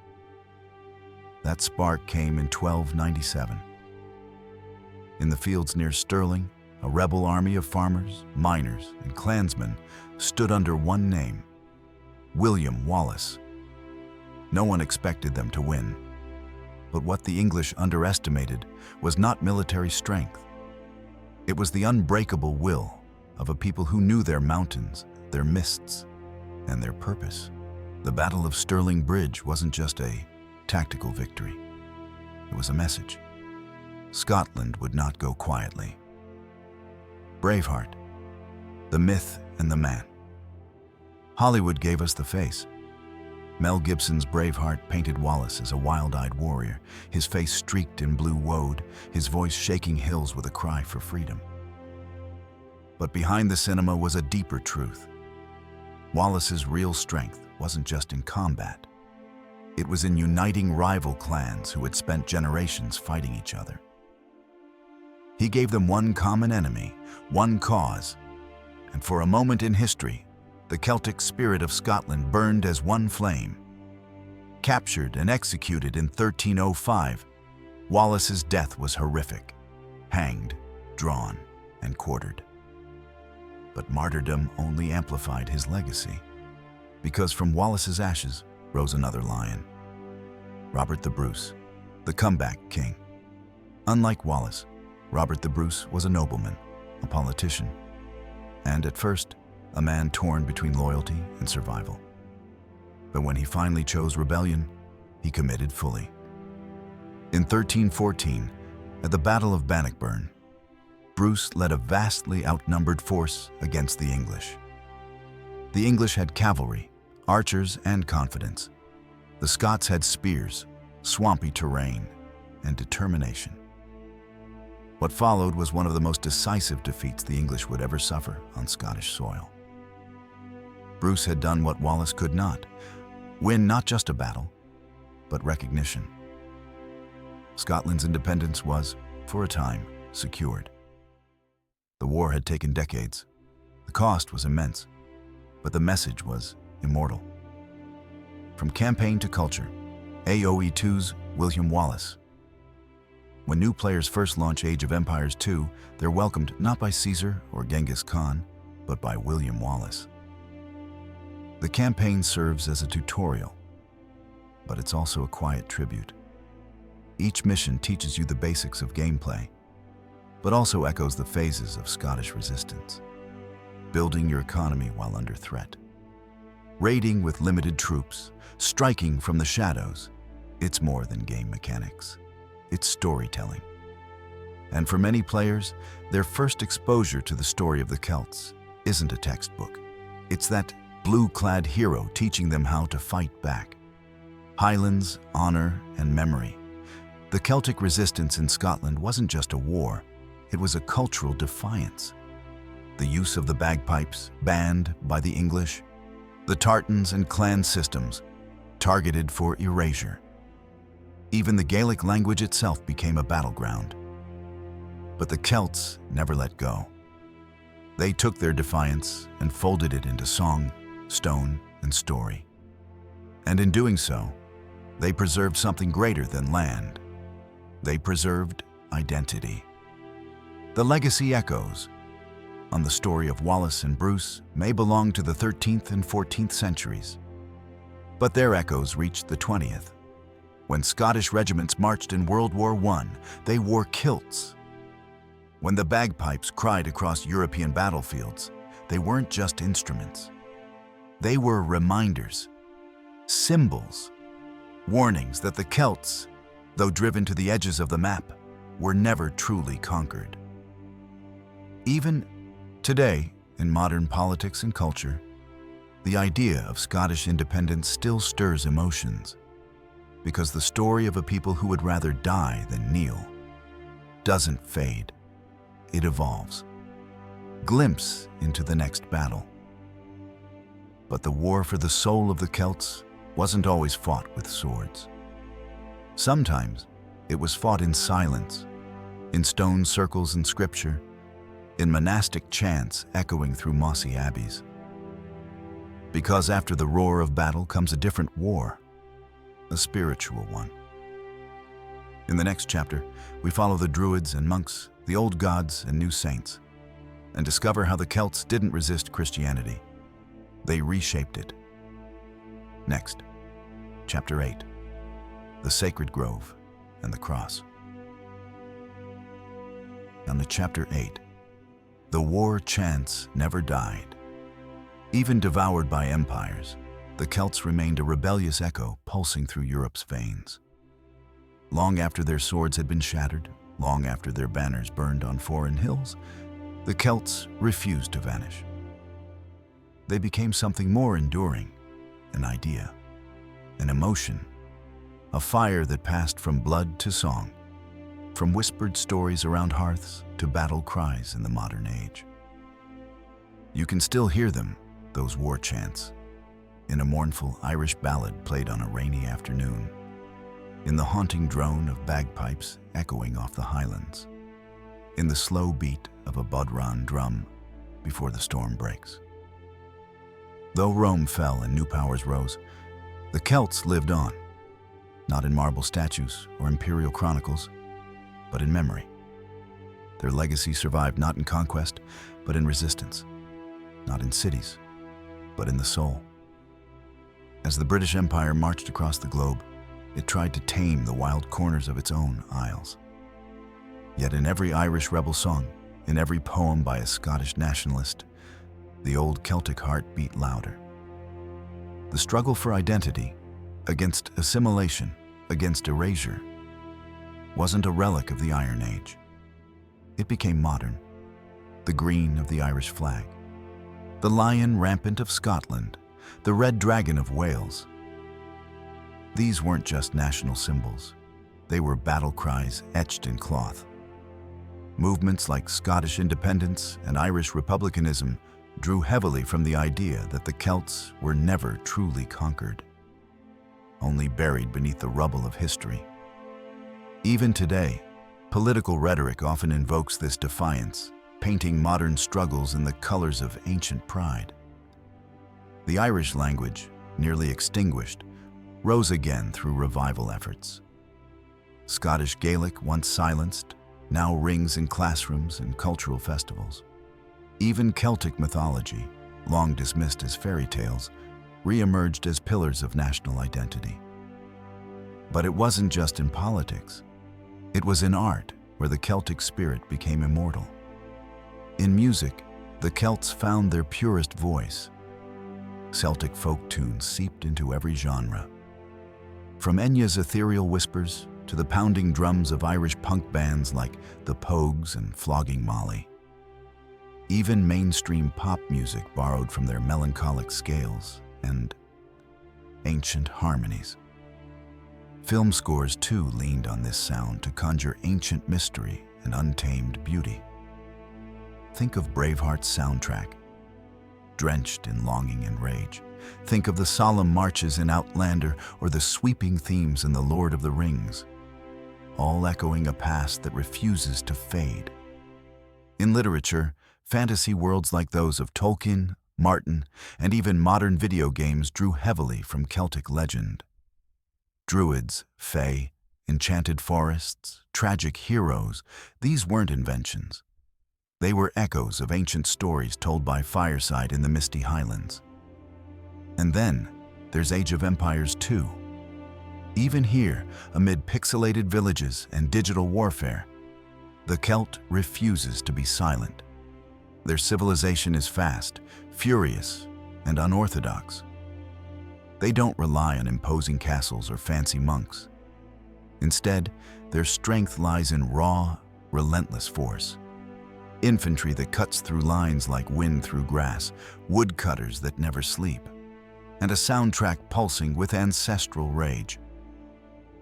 That spark came in 1297. In the fields near Stirling, a rebel army of farmers, miners, and clansmen stood under one name: William Wallace. No one expected them to win. But what the English underestimated was not military strength. It was the unbreakable will of a people who knew their mountains, their mists, and their purpose. The Battle of Stirling Bridge wasn't just a tactical victory. It was a message. Scotland would not go quietly. Braveheart, the myth and the man. Hollywood gave us the face. Mel Gibson's Braveheart painted Wallace as a wild-eyed warrior, his face streaked in blue woad, his voice shaking hills with a cry for freedom. But behind the cinema was a deeper truth. Wallace's real strength wasn't just in combat. It was in uniting rival clans who had spent generations fighting each other. He gave them one common enemy, one cause, and for a moment in history, the Celtic spirit of Scotland burned as one flame. Captured and executed in 1305, Wallace's death was horrific: hanged, drawn, and quartered. But martyrdom only amplified his legacy, because from Wallace's ashes rose another lion: Robert the Bruce, the comeback king. Unlike Wallace, Robert the Bruce was a nobleman, a politician, and at first, a man torn between loyalty and survival. But when he finally chose rebellion, he committed fully. In 1314, at the Battle of Bannockburn, Bruce led a vastly outnumbered force against the English. The English had cavalry, archers, and confidence. The Scots had spears, swampy terrain, and determination. What followed was one of the most decisive defeats the English would ever suffer on Scottish soil. Bruce had done what Wallace could not: win not just a battle, but recognition. Scotland's independence was, for a time, secured. The war had taken decades. The cost was immense, but the message was immortal. From campaign to culture, AOE2's William Wallace. When new players first launch Age of Empires 2, they're welcomed not by Caesar or Genghis Khan, but by William Wallace. The campaign serves as a tutorial, but it's also a quiet tribute. Each mission teaches you the basics of gameplay, but also echoes the phases of Scottish resistance. Building your economy while under threat. Raiding with limited troops, striking from the shadows. It's more than game mechanics. It's storytelling. And for many players, their first exposure to the story of the Celts isn't a textbook. It's that blue-clad hero teaching them how to fight back. Highlands, honor, and memory. The Celtic resistance in Scotland wasn't just a war, it was a cultural defiance. The use of the bagpipes, banned by the English, the tartans and clan systems, targeted for erasure. Even the Gaelic language itself became a battleground. But the Celts never let go. They took their defiance and folded it into song, stone, and story. And in doing so, they preserved something greater than land. They preserved identity. The legacy echoes on the story of Wallace and Bruce may belong to the 13th and 14th centuries, but their echoes reached the 20th. When Scottish regiments marched in World War I, they wore kilts. When the bagpipes cried across European battlefields, they weren't just instruments. They were reminders, symbols, warnings that the Celts, though driven to the edges of the map, were never truly conquered. Even today, in modern politics and culture, the idea of Scottish independence still stirs emotions, because the story of a people who would rather die than kneel doesn't fade, it evolves. Glimpse into the next battle. But the war for the soul of the Celts wasn't always fought with swords. Sometimes it was fought in silence, in stone circles and scripture, in monastic chants echoing through mossy abbeys. Because after the roar of battle comes a different war, a spiritual one. In the next chapter, we follow the Druids and monks, the old gods and new saints, and discover how the Celts didn't resist Christianity. They reshaped it. Next, Chapter 8, the Sacred Grove and the Cross. On to Chapter 8, the war chants never died. Even devoured by empires, the Celts remained a rebellious echo pulsing through Europe's veins. Long after their swords had been shattered, long after their banners burned on foreign hills, the Celts refused to vanish. They became something more enduring, an idea, an emotion, a fire that passed from blood to song, from whispered stories around hearths to battle cries in the modern age. You can still hear them, those war chants, in a mournful Irish ballad played on a rainy afternoon, in the haunting drone of bagpipes echoing off the highlands, in the slow beat of a bodhran drum before the storm breaks. Though Rome fell and new powers rose, the Celts lived on, not in marble statues or imperial chronicles, but in memory. Their legacy survived not in conquest, but in resistance, not in cities, but in the soul. As the British Empire marched across the globe, it tried to tame the wild corners of its own isles. Yet in every Irish rebel song, in every poem by a Scottish nationalist, the old Celtic heart beat louder. The struggle for identity, against assimilation, against erasure, wasn't a relic of the Iron Age. It became modern, the green of the Irish flag, the lion rampant of Scotland, the red dragon of Wales. These weren't just national symbols. They were battle cries etched in cloth. Movements like Scottish independence and Irish republicanism drew heavily from the idea that the Celts were never truly conquered, only buried beneath the rubble of history. Even today, political rhetoric often invokes this defiance, painting modern struggles in the colors of ancient pride. The Irish language, nearly extinguished, rose again through revival efforts. Scottish Gaelic, once silenced, now rings in classrooms and cultural festivals. Even Celtic mythology, long dismissed as fairy tales, re-emerged as pillars of national identity. But it wasn't just in politics. It was in art where the Celtic spirit became immortal. In music, the Celts found their purest voice. Celtic folk tunes seeped into every genre. From Enya's ethereal whispers to the pounding drums of Irish punk bands like the Pogues and Flogging Molly. Even mainstream pop music borrowed from their melancholic scales and ancient harmonies. Film scores too leaned on this sound to conjure ancient mystery and untamed beauty. Think of Braveheart's soundtrack, drenched in longing and rage. Think of the solemn marches in Outlander or the sweeping themes in The Lord of the Rings, all echoing a past that refuses to fade. In literature, fantasy worlds like those of Tolkien, Martin, and even modern video games drew heavily from Celtic legend. Druids, fae, enchanted forests, tragic heroes, these weren't inventions. They were echoes of ancient stories told by fireside in the misty highlands. And then, there's Age of Empires 2. Even here, amid pixelated villages and digital warfare, the Celt refuses to be silent. Their civilization is fast, furious, and unorthodox. They don't rely on imposing castles or fancy monks. Instead, their strength lies in raw, relentless force. Infantry that cuts through lines like wind through grass, woodcutters that never sleep, and a soundtrack pulsing with ancestral rage.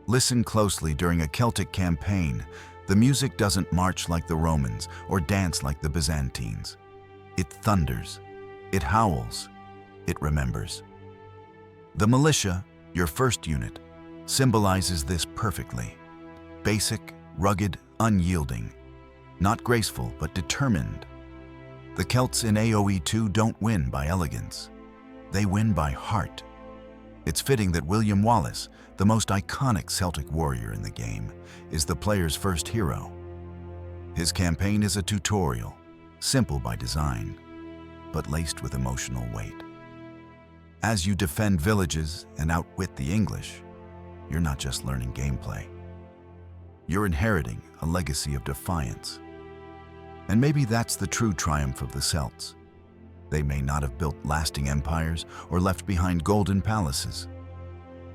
Listen closely during a Celtic campaign. The music doesn't march like the Romans or dance like the Byzantines. It thunders, it howls, it remembers. The militia, your first unit, symbolizes this perfectly. Basic, rugged, unyielding. Not graceful, but determined. The Celts in AoE 2 don't win by elegance. They win by heart. It's fitting that William Wallace, the most iconic Celtic warrior in the game, is the player's first hero. His campaign is a tutorial, simple by design, but laced with emotional weight. As you defend villages and outwit the English, you're not just learning gameplay. You're inheriting a legacy of defiance. And maybe that's the true triumph of the Celts. They may not have built lasting empires or left behind golden palaces,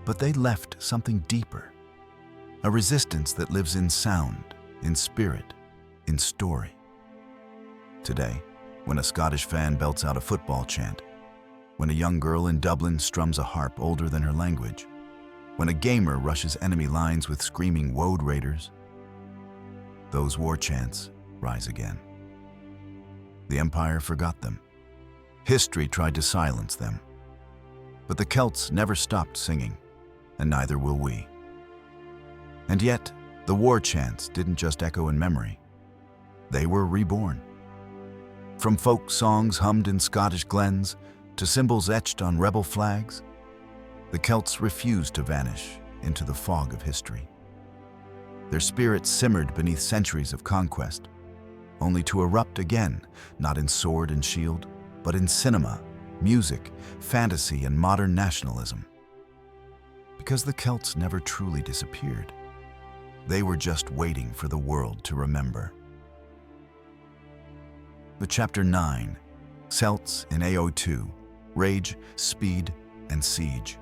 but they left something deeper. A resistance that lives in sound, in spirit, in story. Today, when a Scottish fan belts out a football chant, when a young girl in Dublin strums a harp older than her language, when a gamer rushes enemy lines with screaming Woad Raiders, those war chants rise again. The Empire forgot them. History tried to silence them. But the Celts never stopped singing, and neither will we. And yet, the war chants didn't just echo in memory. They were reborn. From folk songs hummed in Scottish glens to symbols etched on rebel flags, the Celts refused to vanish into the fog of history. Their spirits simmered beneath centuries of conquest, only to erupt again, not in sword and shield, but in cinema, music, fantasy, and modern nationalism. Because the Celts never truly disappeared. They were just waiting for the world to remember. But Chapter 9, Celts in AO2, Rage, Speed, and Siege.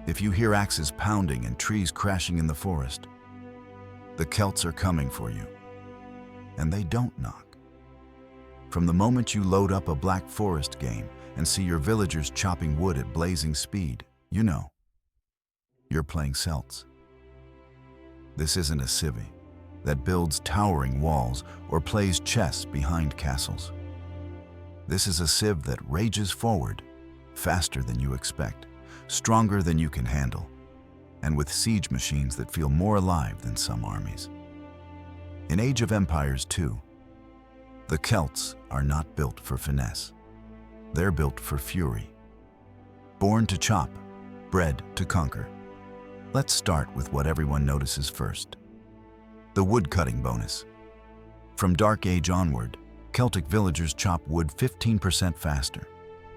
If you hear axes pounding and trees crashing in the forest, the Celts are coming for you. And they don't knock. From the moment you load up a Black Forest game and see your villagers chopping wood at blazing speed, you know you're playing Celts. This isn't a civvy that builds towering walls or plays chess behind castles. This is a civ that rages forward, faster than you expect, stronger than you can handle, and with siege machines that feel more alive than some armies. In Age of Empires 2, the Celts are not built for finesse. They're built for fury. Born to chop, bred to conquer. Let's start with what everyone notices first. The woodcutting bonus. From Dark Age onward, Celtic villagers chop wood 15% faster,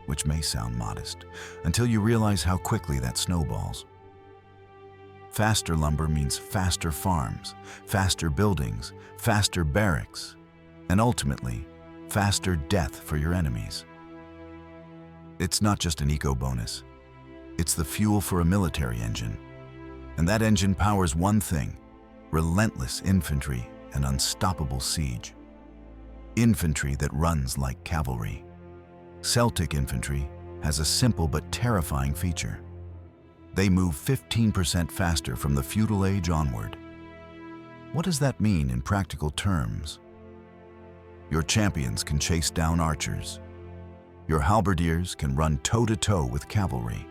which may sound modest, until you realize how quickly that snowballs. Faster lumber means faster farms, faster buildings, faster barracks, and ultimately, faster death for your enemies. It's not just an eco bonus. It's the fuel for a military engine. And that engine powers one thing: relentless infantry and unstoppable siege. Infantry that runs like cavalry. Celtic infantry has a simple but terrifying feature. They move 15% faster from the feudal age onward. What does that mean in practical terms? Your champions can chase down archers. Your halberdiers can run toe-to-toe with cavalry.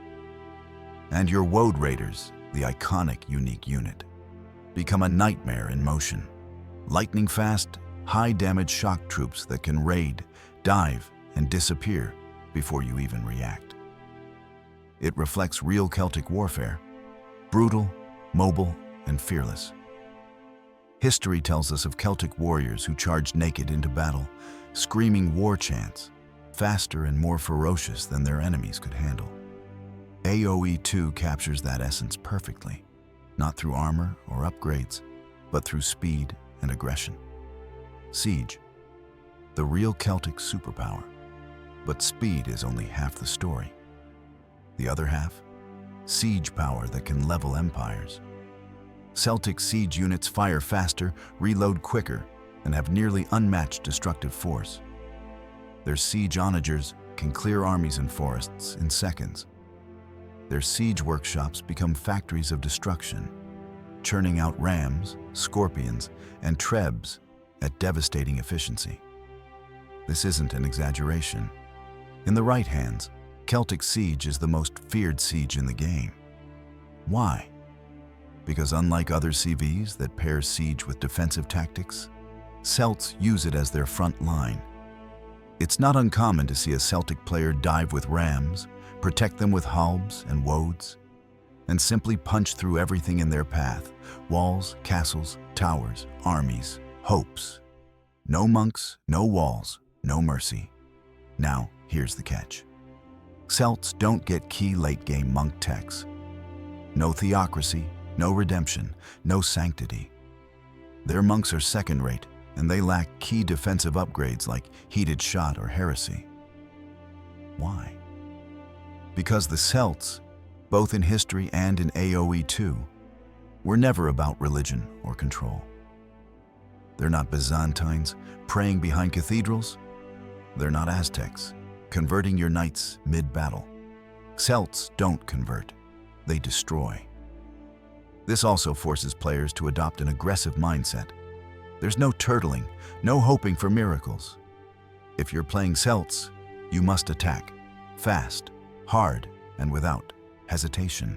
And your Woad Raiders, the iconic unique unit, become a nightmare in motion. Lightning-fast, high-damage shock troops that can raid, dive, and disappear before you even react. It reflects real Celtic warfare: brutal, mobile, and fearless. History tells us of Celtic warriors who charged naked into battle, screaming war chants, faster and more ferocious than their enemies could handle. AoE 2 captures that essence perfectly, not through armor or upgrades, but through speed and aggression. Siege, the real Celtic superpower. But speed is only half the story. The other half? Siege power that can level empires. Celtic siege units fire faster, reload quicker, and have nearly unmatched destructive force. Their siege onagers can clear armies and forests in seconds. Their siege workshops become factories of destruction, churning out rams, scorpions, and trebs at devastating efficiency. This isn't an exaggeration. In the right hands, Celtic siege is the most feared siege in the game. Why? Because unlike other CVs that pair siege with defensive tactics, Celts use it as their front line. It's not uncommon to see a Celtic player dive with rams, protect them with halbs and woads, and simply punch through everything in their path: walls, castles, towers, armies, hopes. No monks, no walls, no mercy. Now, here's the catch. Celts don't get key late-game monk techs. No theocracy, no redemption, no sanctity. Their monks are second-rate, and they lack key defensive upgrades like heated shot or heresy. Why? Because the Celts, both in history and in AoE 2, were never about religion or control. They're not Byzantines praying behind cathedrals. They're not Aztecs converting your knights mid-battle. Celts don't convert, they destroy. This also forces players to adopt an aggressive mindset. There's no turtling, no hoping for miracles. If you're playing Celts, you must attack, fast, hard, and without hesitation.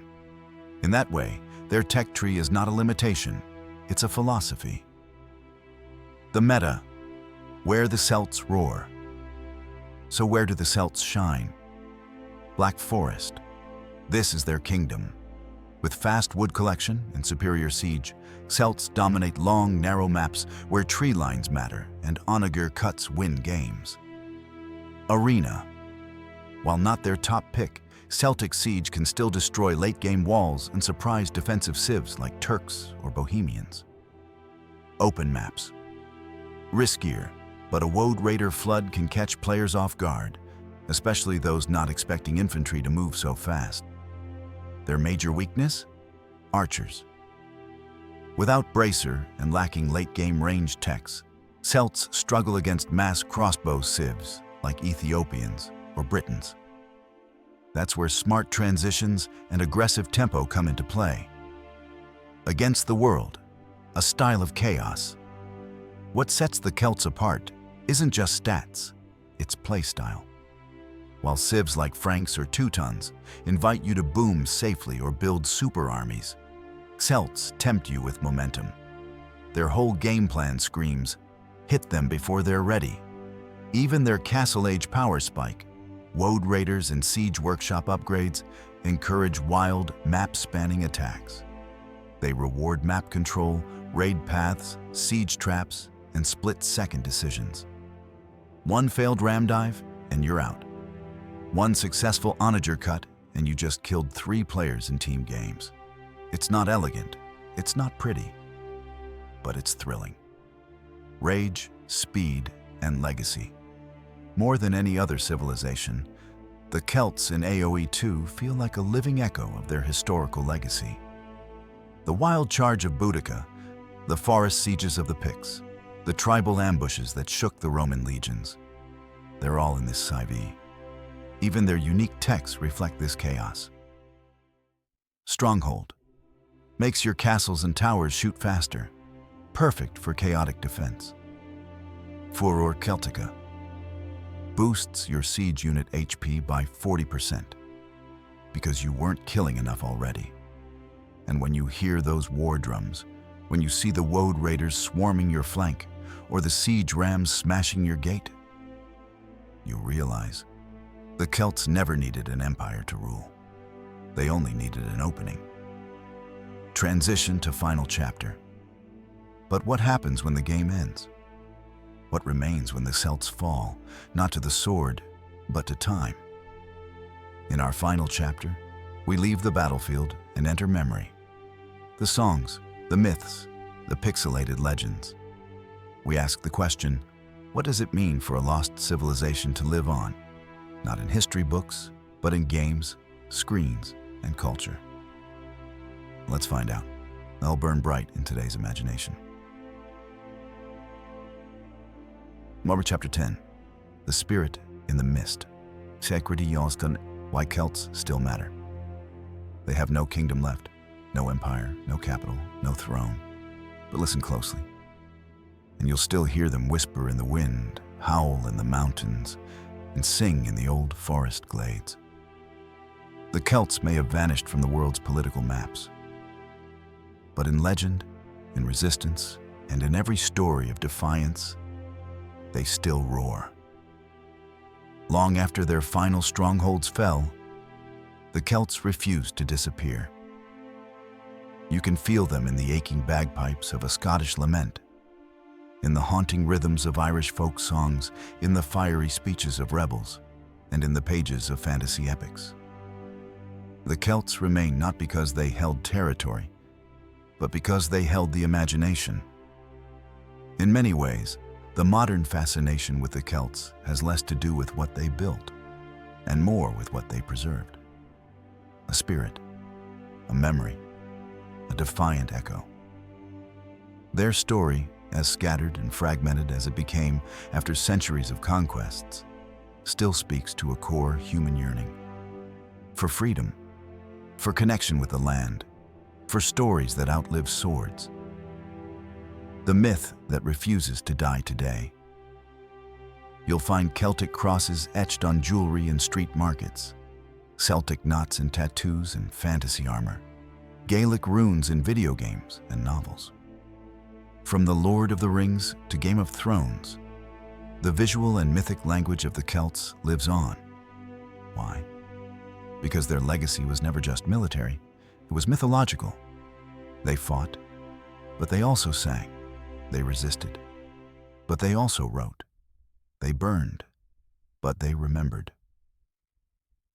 In that way, their tech tree is not a limitation, it's a philosophy. The meta, where the Celts roar. So where do the Celts shine? Black Forest. This is their kingdom. With fast wood collection and superior siege, Celts dominate long, narrow maps where tree lines matter and onager cuts win games. Arena. While not their top pick, Celtic siege can still destroy late-game walls and surprise defensive civs like Turks or Bohemians. Open maps. Riskier, but a Woad Raider flood can catch players off guard, especially those not expecting infantry to move so fast. Their major weakness? Archers. Without bracer and lacking late-game range techs, Celts struggle against mass crossbow civs like Ethiopians or Britons. That's where smart transitions and aggressive tempo come into play. Against the world, a style of chaos. What sets the Celts apart isn't just stats, it's playstyle. While civs like Franks or Teutons invite you to boom safely or build super armies, Celts tempt you with momentum. Their whole game plan screams, hit them before they're ready. Even their castle-age power spike, Woad Raiders and Siege Workshop upgrades encourage wild, map-spanning attacks. They reward map control, raid paths, siege traps, and split-second decisions. One failed ram dive, and you're out. One successful onager cut, and you just killed 3 players in team games. It's not elegant, it's not pretty, but it's thrilling. Rage, speed, and legacy. More than any other civilization, the Celts in AoE 2 feel like a living echo of their historical legacy. The wild charge of Boudica, the forest sieges of the Picts, the tribal ambushes that shook the Roman legions. They're all in this CV. Even their unique texts reflect this chaos. Stronghold makes your castles and towers shoot faster, perfect for chaotic defense. Furor Celtica boosts your siege unit HP by 40% because you weren't killing enough already. And when you hear those war drums, when you see the Woad Raiders swarming your flank or the siege rams smashing your gate, you realize the Celts never needed an empire to rule. They only needed an opening. Transition to final chapter. But what happens when the game ends? What remains when the Celts fall, not to the sword, but to time? In our final chapter, we leave the battlefield and enter memory. The songs, the myths, the pixelated legends. We ask the question, what does it mean for a lost civilization to live on? Not in history books, but in games, screens, and culture. Let's find out. They'll burn bright in today's imagination. Marvel Chapter 10. The Spirit in the Mist. Secrety Yalston, why Celts still matter. They have no kingdom left, no empire, no capital, no throne. But listen closely, and you'll still hear them whisper in the wind, howl in the mountains, and sing in the old forest glades. The Celts may have vanished from the world's political maps, but in legend, in resistance, and in every story of defiance, they still roar. Long after their final strongholds fell, the Celts refused to disappear. You can feel them in the aching bagpipes of a Scottish lament, in the haunting rhythms of Irish folk songs, in the fiery speeches of rebels, and in the pages of fantasy epics. The Celts remain not because they held territory, but because they held the imagination. In many ways, the modern fascination with the Celts has less to do with what they built, and more with what they preserved. A spirit, a memory, a defiant echo. Their story, as scattered and fragmented as it became after centuries of conquests, still speaks to a core human yearning. For freedom, for connection with the land, for stories that outlive swords. The myth that refuses to die today. You'll find Celtic crosses etched on jewelry in street markets, Celtic knots in tattoos and fantasy armor, Gaelic runes in video games and novels. From The Lord of the Rings to Game of Thrones, the visual and mythic language of the Celts lives on. Why? Because their legacy was never just military, it was mythological. They fought, but they also sang. They resisted, but they also wrote. They burned, but they remembered.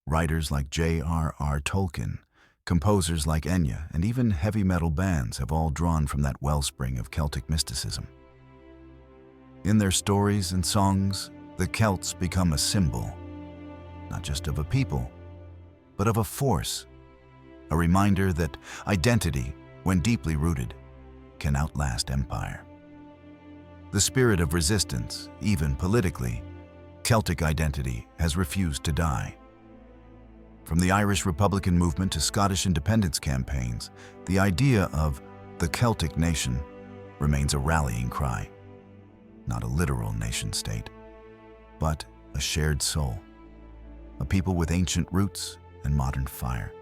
Writers like J.R.R. Tolkien, composers like Enya, and even heavy metal bands have all drawn from that wellspring of Celtic mysticism. In their stories and songs, the Celts become a symbol, not just of a people, but of a force, a reminder that identity, when deeply rooted, can outlast empire. The spirit of resistance, even politically, Celtic identity has refused to die. From the Irish Republican movement to Scottish independence campaigns, the idea of the Celtic nation remains a rallying cry. Not a literal nation-state, but a shared soul, a people with ancient roots and modern fire.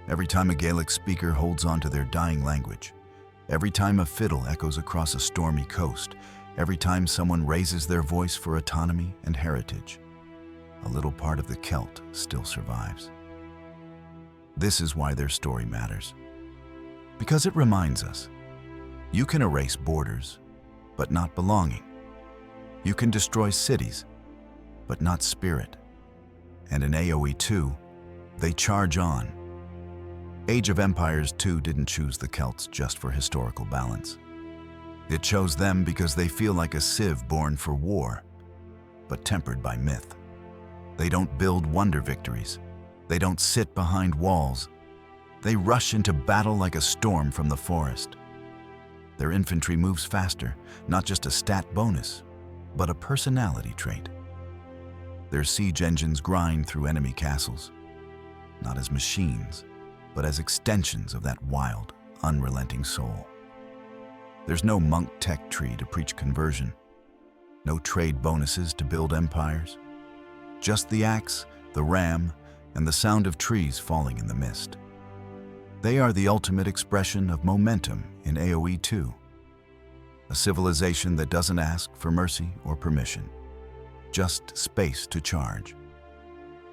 Every time a Gaelic speaker holds on to their dying language, every time a fiddle echoes across a stormy coast, every time someone raises their voice for autonomy and heritage, a little part of the Celt still survives. This is why their story matters. Because it reminds us, you can erase borders, but not belonging. You can destroy cities, but not spirit. And in AoE 2, they charge on. Age of Empires 2 didn't choose the Celts just for historical balance. It chose them because they feel like a civ born for war, but tempered by myth. They don't build wonder victories. They don't sit behind walls. They rush into battle like a storm from the forest. Their infantry moves faster, not just a stat bonus, but a personality trait. Their siege engines grind through enemy castles, not as machines, but as extensions of that wild, unrelenting soul. There's no monk tech tree to preach conversion, no trade bonuses to build empires, just the axe, the ram, and the sound of trees falling in the mist. They are the ultimate expression of momentum in AoE 2, a civilization that doesn't ask for mercy or permission, just space to charge.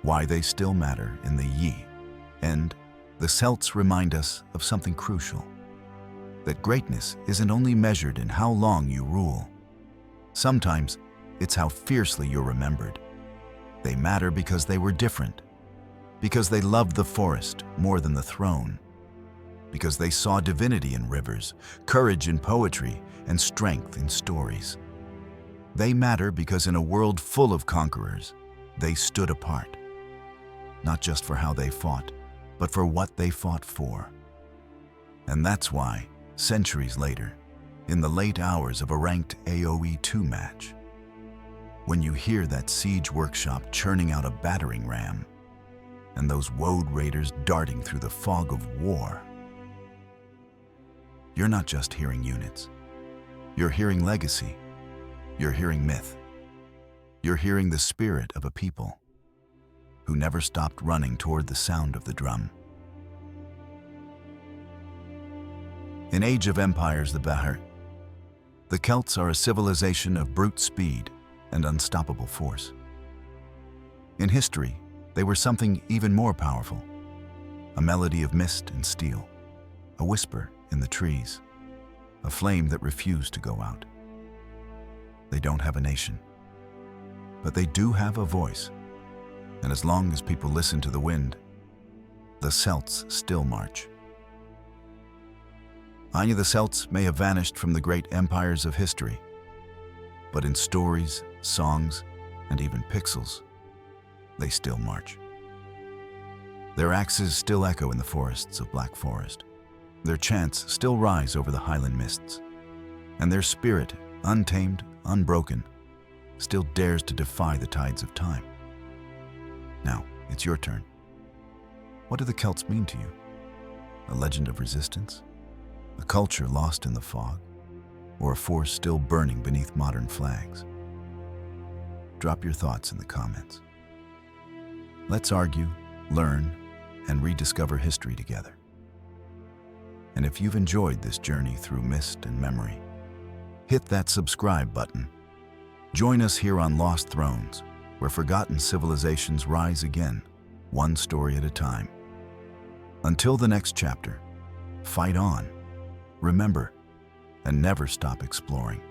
Why they still matter in the Yi. And the Celts remind us of something crucial, that greatness isn't only measured in how long you rule. Sometimes it's how fiercely you're remembered. They matter because they were different, because they loved the forest more than the throne, because they saw divinity in rivers, courage in poetry, and strength in stories. They matter because in a world full of conquerors, they stood apart, not just for how they fought, but for what they fought for. And that's why, centuries later, in the late hours of a ranked AoE 2 match, when you hear that siege workshop churning out a battering ram, and those Woad Raiders darting through the fog of war, you're not just hearing units. You're hearing legacy. You're hearing myth. You're hearing the spirit of a people who never stopped running toward the sound of the drum. In Age of Empires, the Bahar, the Celts are a civilization of brute speed and unstoppable force. In history, they were something even more powerful, a melody of mist and steel, a whisper in the trees, a flame that refused to go out. They don't have a nation, but they do have a voice. And as long as people listen to the wind, the Celts still march. Anya, the Celts may have vanished from the great empires of history, but in stories, songs, and even pixels, they still march. Their axes still echo in the forests of Black Forest. Their chants still rise over the highland mists, and their spirit, untamed, unbroken, still dares to defy the tides of time. Now, it's your turn. What do the Celts mean to you? A legend of resistance? A culture lost in the fog? Or a force still burning beneath modern flags? Drop your thoughts in the comments. Let's argue, learn, and rediscover history together. And if you've enjoyed this journey through mist and memory, hit that subscribe button. Join us here on Lost Thrones, where forgotten civilizations rise again, one story at a time. Until the next chapter, fight on, remember, and never stop exploring.